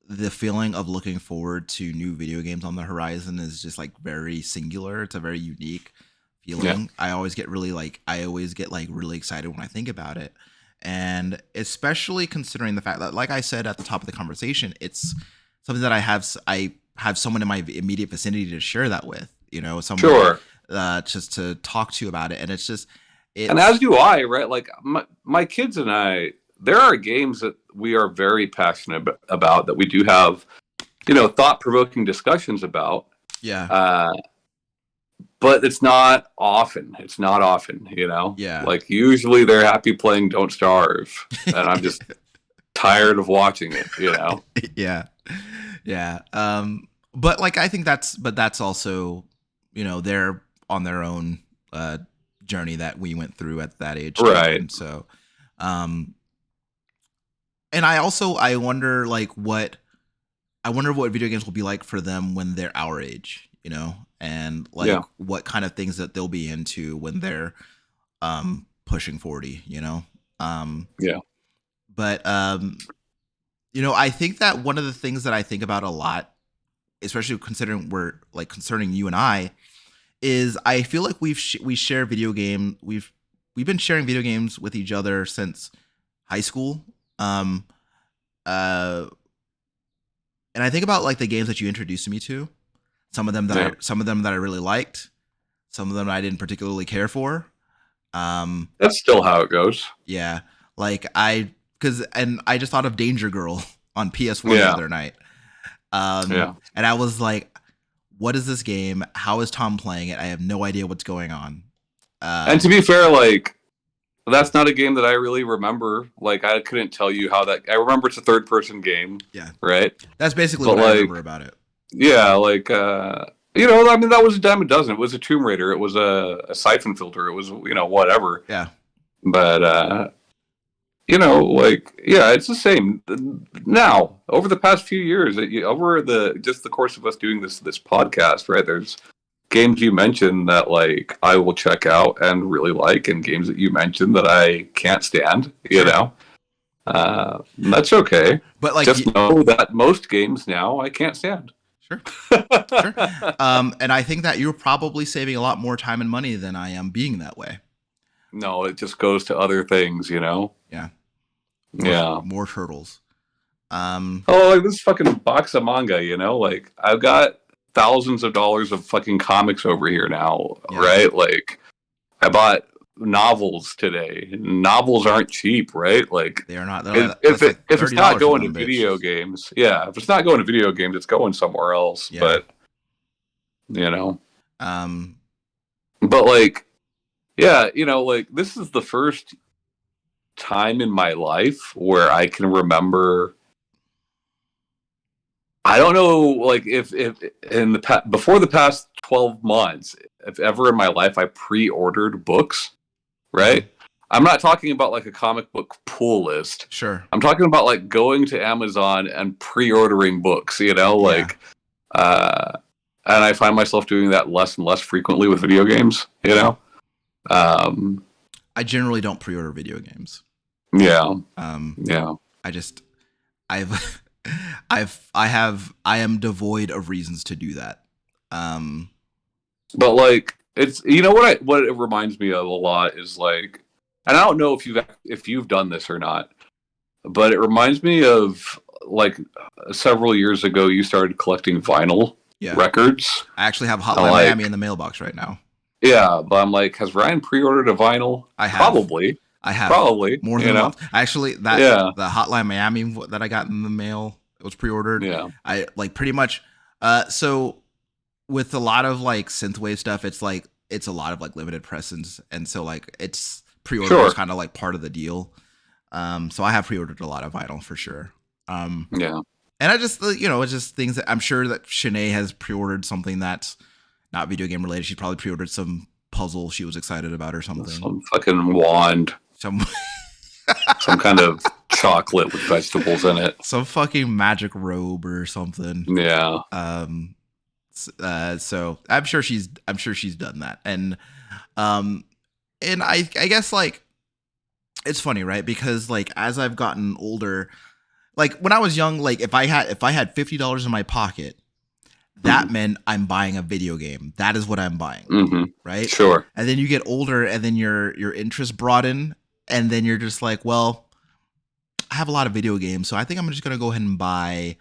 the feeling of looking forward to new video games on the horizon is just like very singular. It's a very unique
Yeah.
feeling. I always get like really excited when I think about it. And especially considering the fact that, like I said at the top of the conversation, it's something that I have someone in my immediate vicinity to share that with, someone
Sure.
just to talk to about it. And
And as
it's,
do I, right? Like my kids and I, there are games that we are very passionate about that we do have, thought provoking discussions about.
yeah,
Uh, but it's not often. It's not often,
yeah.
Like usually they're happy playing Don't Starve, and I'm just tired of watching it.
Yeah. Yeah. But like I think that's also, they're on their own journey that we went through at that age too.
Right.
And so um and I wonder what video games will be like for them when they're our age, and like
Yeah.
what kind of things that they'll be into when they're pushing 40.
Yeah.
But I think that one of the things that I think about a lot, especially concerning you and I, is I feel like we share we've been sharing video games with each other since high school. Um, uh, and I think about like the games that you introduced me to.
Yeah.
Some of them that I really liked, some of them I didn't particularly care for. Um,
That's still how it goes.
yeah, like I just thought of Danger Girl on PS4 the
Yeah.
other night.
Yeah.
And I was like, what is this game? How is Tom playing it? I have no idea what's going on.
And to be fair, like that's not a game that I really remember. Like I couldn't tell you how that. I remember it's a third-person game.
Yeah.
Right.
That's basically
But
what I
like,
remember about it.
yeah, like I mean, that was a dime a dozen. It was a Tomb Raider. It was a siphon filter. It was whatever.
Yeah.
But like yeah, it's the same now. Over the past few years, over the course of us doing this podcast, right? There's games you mentioned that like I will check out and really like, and games that you mentioned that I can't stand. That's okay.
But like,
Just know that most games now I can't stand.
sure. Sure. And I think that you're probably saving a lot more time and money than I am being that way.
No, it just goes to other things.
Yeah.
Yeah.
More turtles.
Oh, like this fucking box of manga, like I've got thousands of dollars of fucking comics over here now,
Yeah.
right? Like I bought novels today. Novels aren't cheap, right? Like
They are not.
if it's not
$30
going
for
to
them,
video
bitch.
games, yeah, if it's not going to video games, it's going somewhere else.
Yeah.
But
Um,
but like, yeah, like this is the first time in my life where I can remember. I don't know, like if in before the past 12 months, if ever in my life I pre-ordered books, right? I'm not talking about like a comic book pool list.
sure.
I'm talking about like going to Amazon and pre-ordering books, like, and I find myself doing that less and less frequently with video games,
I generally don't pre-order video games.
Yeah.
I am devoid of reasons to do that.
But like it's what it reminds me of a lot is like, and I don't know if you've done this or not, but it reminds me of like several years ago you started collecting vinyl records.
I actually have Hotline Miami in the mailbox right now.
Yeah, but I'm like, has Ryan pre-ordered a vinyl?
I have.
Probably.
I have
probably
more than one. Actually, the Hotline Miami that I got in the mail, it was pre-ordered.
Yeah,
I like pretty much. So with a lot of like synthwave stuff, it's a lot of like limited presses, and so like it's pre-order is kind of like part of the deal. So I have pre-ordered a lot of vinyl for sure.
Yeah,
and I just it's just things that I'm sure that Shanae has pre-ordered something that's not video game related. She probably pre-ordered some puzzle she was excited about or something.
Some fucking wand. Some kind of chocolate with vegetables in it.
Some fucking magic robe or something.
Yeah.
So I'm sure she's done that. And I guess like it's funny, right? Because like as I've gotten older, like when I was young, like if I had $50 in my pocket, that meant I'm buying a video game. That is what I'm buying,
Mm-hmm.
right?
Sure.
And then you get older, and then your interests broaden, and then you're just like, well, I have a lot of video games, so I think I'm just gonna go ahead and buy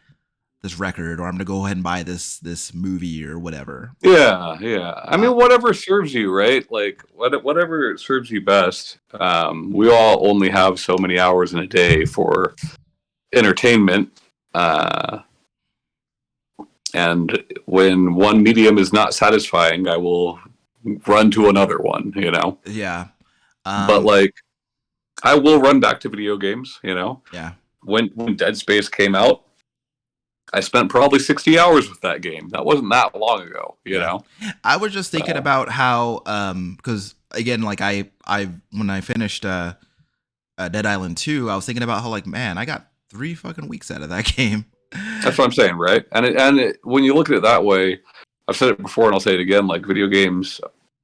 this record, or I'm gonna go ahead and buy this movie or whatever.
Yeah, yeah. I mean, whatever serves you, right? Like, whatever serves you best. We all only have so many hours in a day for entertainment. And when one medium is not satisfying, I will run to another one,
Yeah.
But, like, I will run back to video games,
Yeah.
When Dead Space came out, I spent probably 60 hours with that game. That wasn't that long ago, you know?
I was just thinking about how, because again, like I when I finished Dead Island 2, I was thinking about how, like, man, I got 3 fucking weeks out of that game.
That's what I'm saying, right? And when you look at it that way, I've said it before and I'll say it again, like, video games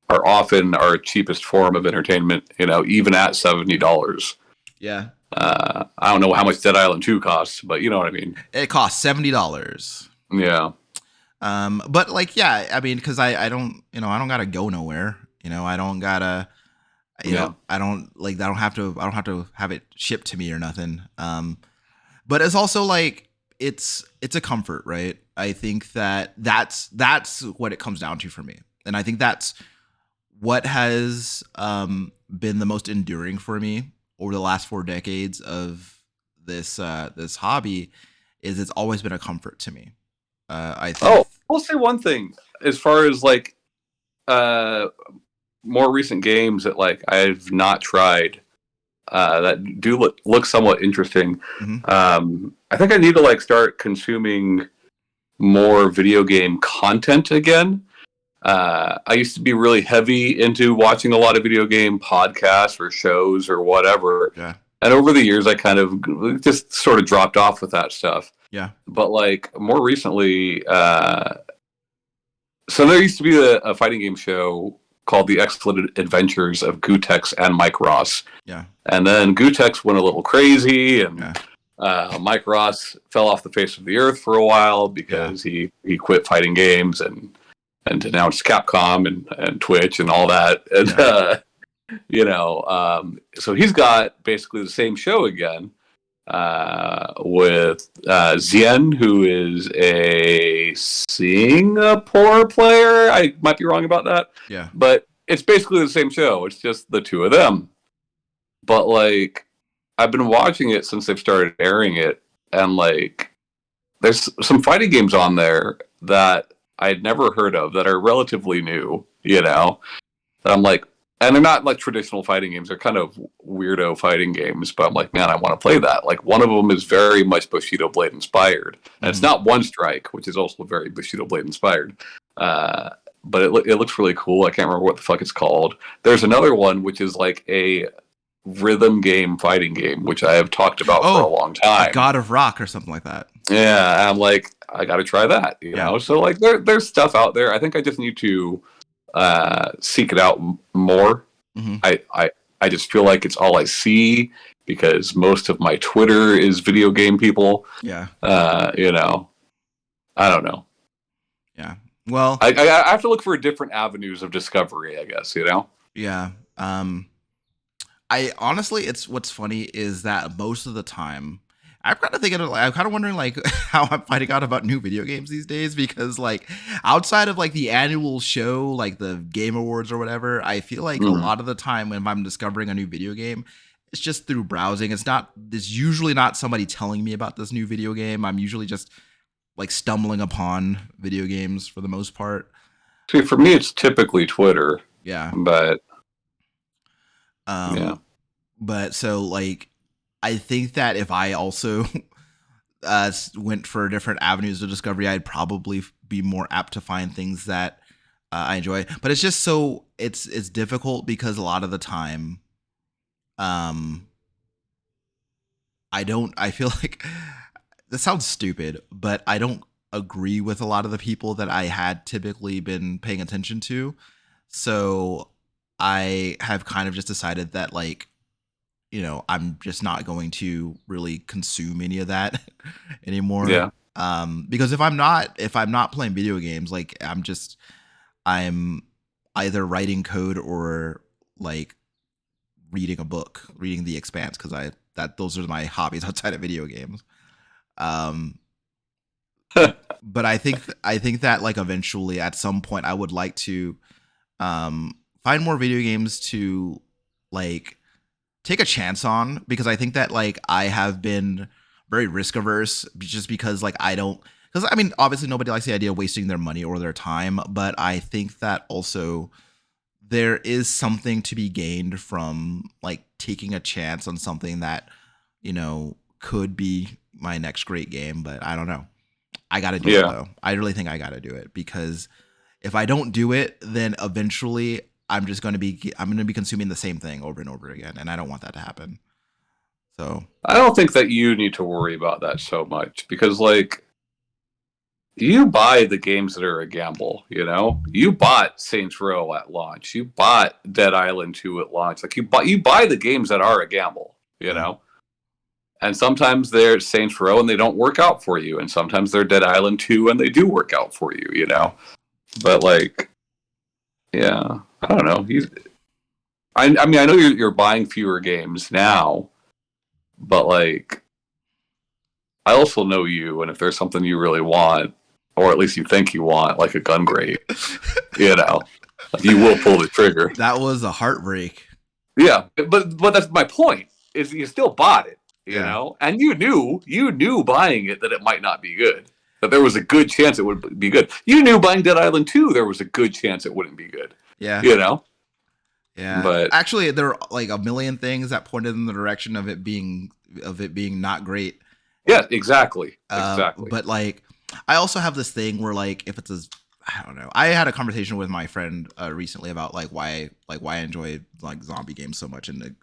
are often our cheapest form of entertainment, even at $70.
Yeah.
I don't know how much Dead Island 2 costs, but you know what I mean.
It costs $70.
Yeah.
But like, yeah, I mean, because I don't, I don't gotta go nowhere. I don't gotta, I don't have to have it shipped to me or nothing. But it's also like it's a comfort, right? I think that's what it comes down to for me, and I think that's what has been the most enduring for me over the last 4 decades of this hobby. Is it's always been a comfort to me. I think.
Oh, I'll say one thing as far as like more recent games that like I've not tried that do look somewhat interesting.
Mm-hmm.
I think I need to like start consuming more video game content again. I used to be really heavy into watching a lot of video game podcasts or shows or whatever.
Yeah.
And over the years, I kind of just sort of dropped off with that stuff.
Yeah.
But like more recently, so there used to be a fighting game show called The Excellent Adventures of Gootecks and Mike Ross.
Yeah.
And then Gootecks went a little crazy, and
Yeah.
Mike Ross fell off the face of the earth for a while because he quit fighting games and denounced Capcom and Twitch and all that. And, so he's got basically the same show again with Zien, who is a Singapore player. I might be wrong about that.
Yeah.
But it's basically the same show. It's just the two of them. But, like, I've been watching it since they've started airing it. And, like, there's some fighting games on there that I'd never heard of that are relatively new, that I'm like, and they're not like traditional fighting games. They're kind of weirdo fighting games, but I'm like, man, I want to play that. Like one of them is very much Bushido Blade inspired. And it's not One Strike, which is also very Bushido Blade inspired. But it looks really cool. I can't remember what the fuck it's called. There's another one, which is like a rhythm game fighting game, which I have talked about for a long time.
God of Rock or something like that.
Yeah, I'm like, I got to try that, you know? So, like, there's stuff out there. I think I just need to seek it out more.
Mm-hmm.
I just feel like it's all I see because most of my Twitter is video game people.
Yeah.
I don't know.
Yeah. Well,
I have to look for different avenues of discovery, I guess,
Yeah. I honestly, what's funny is that most of the time, I'm kind of wondering like how I'm finding out about new video games these days, because like outside of like the annual show, like the Game Awards or whatever, I feel like a lot of the time when I'm discovering a new video game, it's just through browsing. There's usually not somebody telling me about this new video game. I'm usually just like stumbling upon video games for the most part.
See, for me, it's typically Twitter.
Yeah.
But
But so like, I think that if I also went for different avenues of discovery, I'd probably be more apt to find things that I enjoy. But it's just so it's difficult because a lot of the time, I feel like this sounds stupid, but I don't agree with a lot of the people that I had typically been paying attention to. So I have kind of just decided that like, I'm just not going to really consume any of that anymore.
Yeah.
Because if I'm not playing video games, like I'm either writing code or like reading a book, reading The Expanse, because those are my hobbies outside of video games. Um, but I think that like eventually at some point I would like to find more video games to like take a chance on, because I think that like I have been very risk averse just because like I don't, because I mean obviously nobody likes the idea of wasting their money or their time, but I think that also there is something to be gained from like taking a chance on something that could be my next great game. But I don't know, I gotta do it
Yeah.
though. I really think I gotta do it, because if I don't do it, then eventually I'm gonna be consuming the same thing over and over again, and I don't want that to happen. So
I don't think that you need to worry about that so much because, like, you buy the games that are a gamble. You bought Saints Row at launch. You bought Dead Island 2 at launch. Like, you buy the games that are a gamble.
yeah,
And sometimes they're Saints Row and they don't work out for you, and sometimes they're Dead Island 2 and they do work out for you. But like, yeah, I don't know. I mean, I know you're buying fewer games now, but like, I also know you, and if there's something you really want, or at least you think you want, like a gun grate, like you will pull the trigger.
that was a heartbreak.
Yeah, but that's my point. Is you still bought it,
Yeah,
and you knew buying it that it might not be good. That there was a good chance it would be good. You knew buying Dead Island 2, there was a good chance it wouldn't be good.
yeah,
You know,
yeah.
but
Actually, there are like a million things that pointed in the direction of it being not great.
yeah, exactly.
But like, I also have this thing where like, if it's I don't know. I had a conversation with my friend recently about like why I enjoy like zombie games so much, and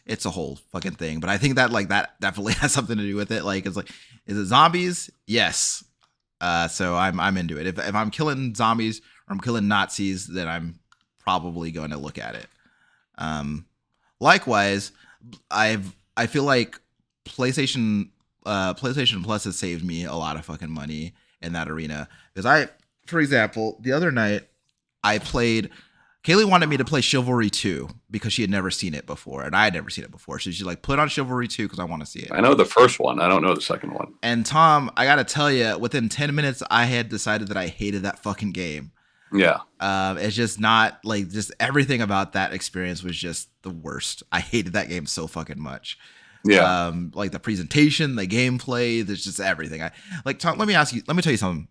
it's a whole fucking thing. But I think that like that definitely has something to do with it. Like, it's like, is it zombies? Yes. So I'm into it. If I'm killing zombies or I'm killing Nazis, then I'm probably going to look at it. Um, Likewise, I feel like PlayStation PlayStation Plus has saved me a lot of fucking money in that arena, because for example, the other night I played. Kaylee wanted me to play Chivalry 2 because she had never seen it before, and I had never seen it before. So she's like, put on Chivalry 2 because I want to see it.
I know the first one. I don't know the second one.
And Tom, I gotta tell you, within 10 minutes, I had decided that I hated that fucking game.
Yeah,
It's just not like, just everything about that experience was just the worst. I hated that game so fucking much.
yeah.
Like the presentation, the gameplay, there's just everything. Tom, let me tell you something.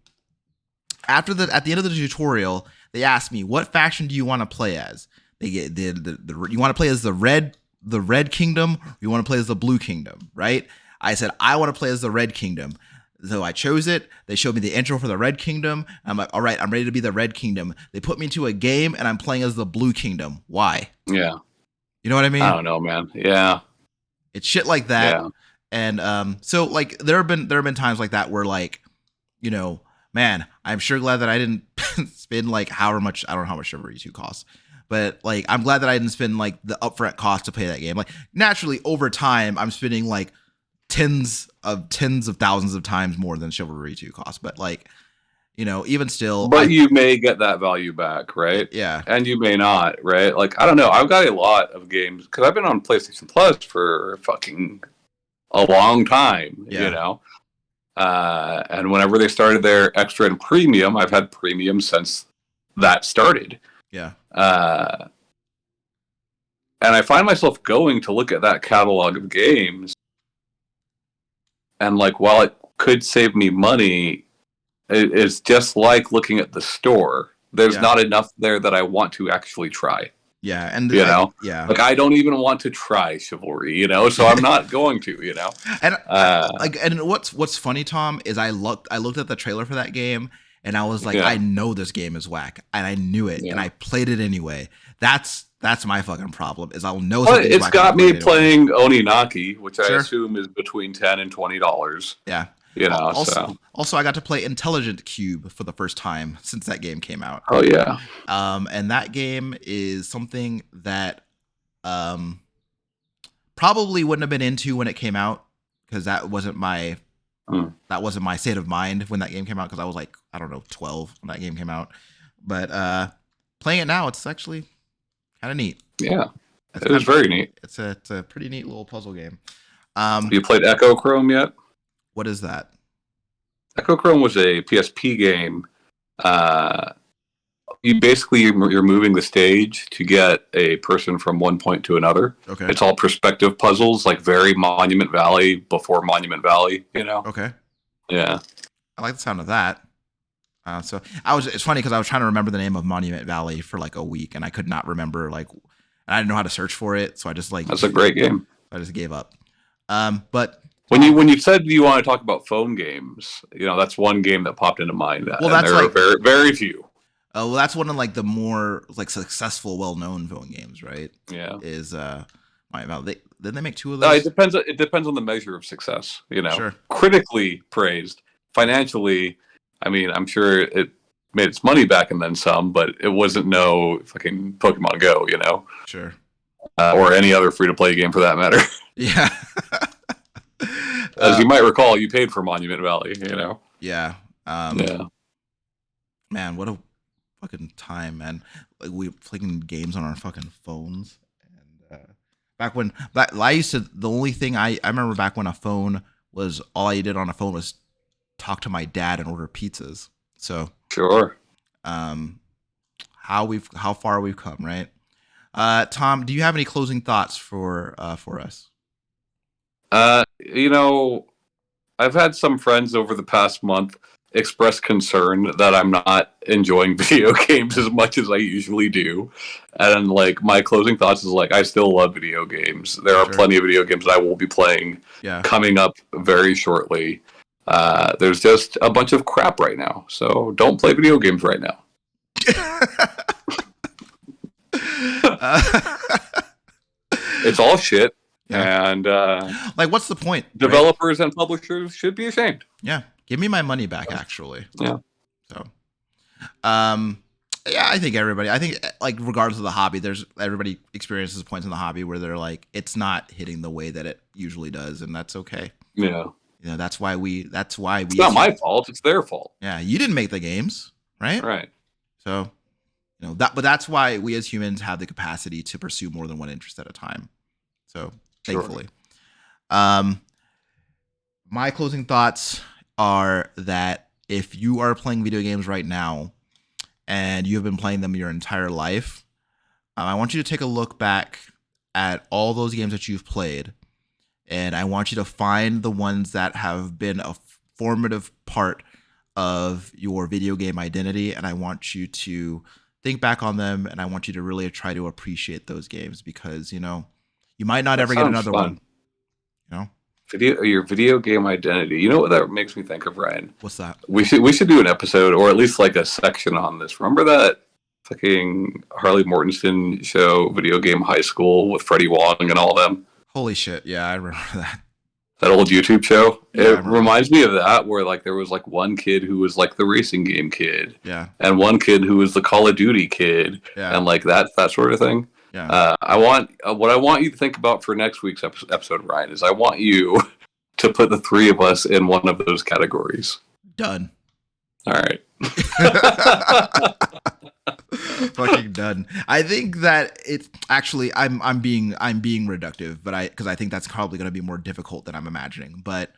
At the end of the tutorial, they asked me, what faction do you want to play as? They get you want to play as the red kingdom, or you want to play as the blue kingdom, right? I said I want to play as the red kingdom. So I chose it. They showed me the intro for the red kingdom. I'm like, all right, I'm ready to be the red kingdom. They put me into a game and I'm playing as the blue kingdom. Why?
Yeah.
You know what I mean?
I don't know, man. Yeah.
It's shit like that.
Yeah.
And so like there have been times like that where like, man, I'm sure glad that I didn't spend like however much, I don't know how much Chivalry 2 costs, but like I'm glad that I didn't spend like the upfront cost to play that game. Like naturally over time I'm spending like tens of thousands of times more than Chivalry 2 costs, but like, even still,
But you may get that value back, right?
yeah,
And you may not, right? Like, I don't know. I've got a lot of games because I've been on PlayStation Plus for fucking a long time,
Yeah.
And whenever they started their extra and premium, I've had premium since that started.
yeah,
And I find myself going to look at that catalog of games, and like, while it could save me money, it's just like looking at the store. There's
Yeah.
not enough there that I want to actually try.
yeah, and yeah,
Like, I don't even want to try Chivalry, so I'm not going to.
and and what's funny, Tom, is I looked at the trailer for that game and I was like,
Yeah.
I know this game is whack, and I knew it,
Yeah.
and I played it anyway. That's my fucking problem, is I'll know
But
something's
it's
whack and I'll
got
play
me
it anyway.
playing Oninaki, which I
Sure.
assume is between $10 and $20.
Yeah.
So.
Also, I got to play Intelligent Cube for the first time since that game came out.
Oh yeah.
And that game is something that probably wouldn't have been into when it came out, because that wasn't my state of mind when that game came out, because I was like, I don't know, 12 when that game came out. But playing it now, it's actually kind of neat.
Yeah, it was very neat.
It's a pretty neat little puzzle game.
Have you played Echochrome yet?
What is that?
Echochrome was a PSP game. You're moving the stage to get a person from one point to another.
Okay.
It's all perspective puzzles, like very Monument Valley before Monument Valley, you know?
Okay.
Yeah.
I like the sound of that. It's funny because I was trying to remember the name of Monument Valley for like a week, and I could not remember, and I didn't know how to search for it. So I just
That's a great game.
I just gave up. But
when you said you want to talk about phone games, that's one game that popped into mind.
Well, that's
there are very, very few.
Well, that's one of like the more like successful, well-known phone games, right?
Yeah.
Is Monument Valley. Did they make 2 of those?
No, it depends on the measure of success.
Sure. Critically
praised, financially. I mean, I'm sure it made its money back and then some, but it wasn't no fucking Pokemon Go,
Sure.
Or any other free-to-play game for that matter.
Yeah.
As you might recall, you paid for Monument Valley,
Yeah.
Yeah.
Man, what a fucking time, man. Like, we playing games on our fucking phones. And back when I used to, the only thing I remember back when a phone was, all I did on a phone was talk to my dad and order pizzas. So
sure.
How far we've come, right? Tom, do you have any closing thoughts for us?
I've had some friends over the past month express concern that I'm not enjoying video games as much as I usually do. And like, my closing thoughts is like, I still love video games. There are plenty of video games that I will be playing coming up very shortly. There's just a bunch of crap right now. So don't play video games right now. It's all shit. Yeah. And
like, what's the point?
Developers and publishers should be ashamed.
Yeah. Give me my money back, actually.
Yeah.
So, yeah, I think like, regardless of the hobby, everybody experiences points in the hobby where they're like, it's not hitting the way that it usually does, and that's okay.
Yeah.
That's why we. It's
not my fault. It's their fault.
Yeah, you didn't make the games, right?
Right.
So, but that's why we as humans have the capacity to pursue more than one interest at a time. So, thankfully, my closing thoughts are that if you are playing video games right now and you have been playing them your entire life, I want you to take a look back at all those games that you've played, and I want you to find the ones that have been a formative part of your video game identity, and I want you to think back on them, and I want you to really try to appreciate those games, because you might not ever get another one.
Your video game identity. You know what that makes me think of, Ryan?
What's that?
We should do an episode, or at least like a section on this. Remember that fucking Harley Mortensen show, Video Game High School, with Freddie Wong and all them?
Holy shit! Yeah, I remember that.
That old YouTube show.
Yeah,
it reminds me of that, where like there was like one kid who was like the racing game kid,
yeah,
and one kid who was the Call of Duty kid,
yeah,
and like that sort of thing.
Yeah.
What I want you to think about for next week's episode, Ryan, is I want you to put the 3 of us in one of those categories.
Done.
All right.
Fucking done. I think that it's actually I'm being reductive, but because I think that's probably going to be more difficult than I'm imagining. But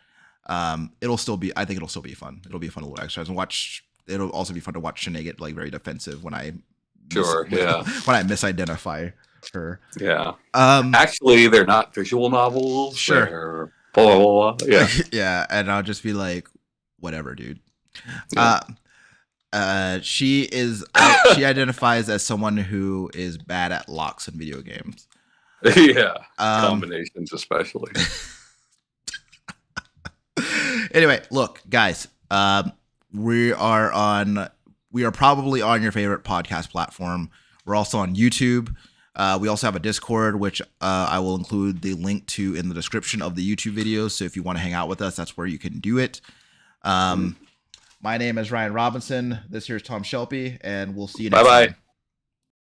it'll still be fun. It'll be a fun little exercise and watch. It'll also be fun to watch Shanae get like very defensive when I when I misidentify her.
Yeah. Actually, they're not visual novels.
Sure.
They're blah blah blah. Yeah.
Yeah, and I'll just be like, whatever, dude.
Yeah.
She identifies as someone who is bad at locks in video games.
Yeah. Combinations, especially.
Anyway, look, guys. We are probably on your favorite podcast platform. We're also on YouTube. We also have a Discord, which I will include the link to in the description of the YouTube video. So if you want to hang out with us, that's where you can do it. My name is Ryan Robinson. This here's Tom Shelby, and we'll see you next time. Bye-bye.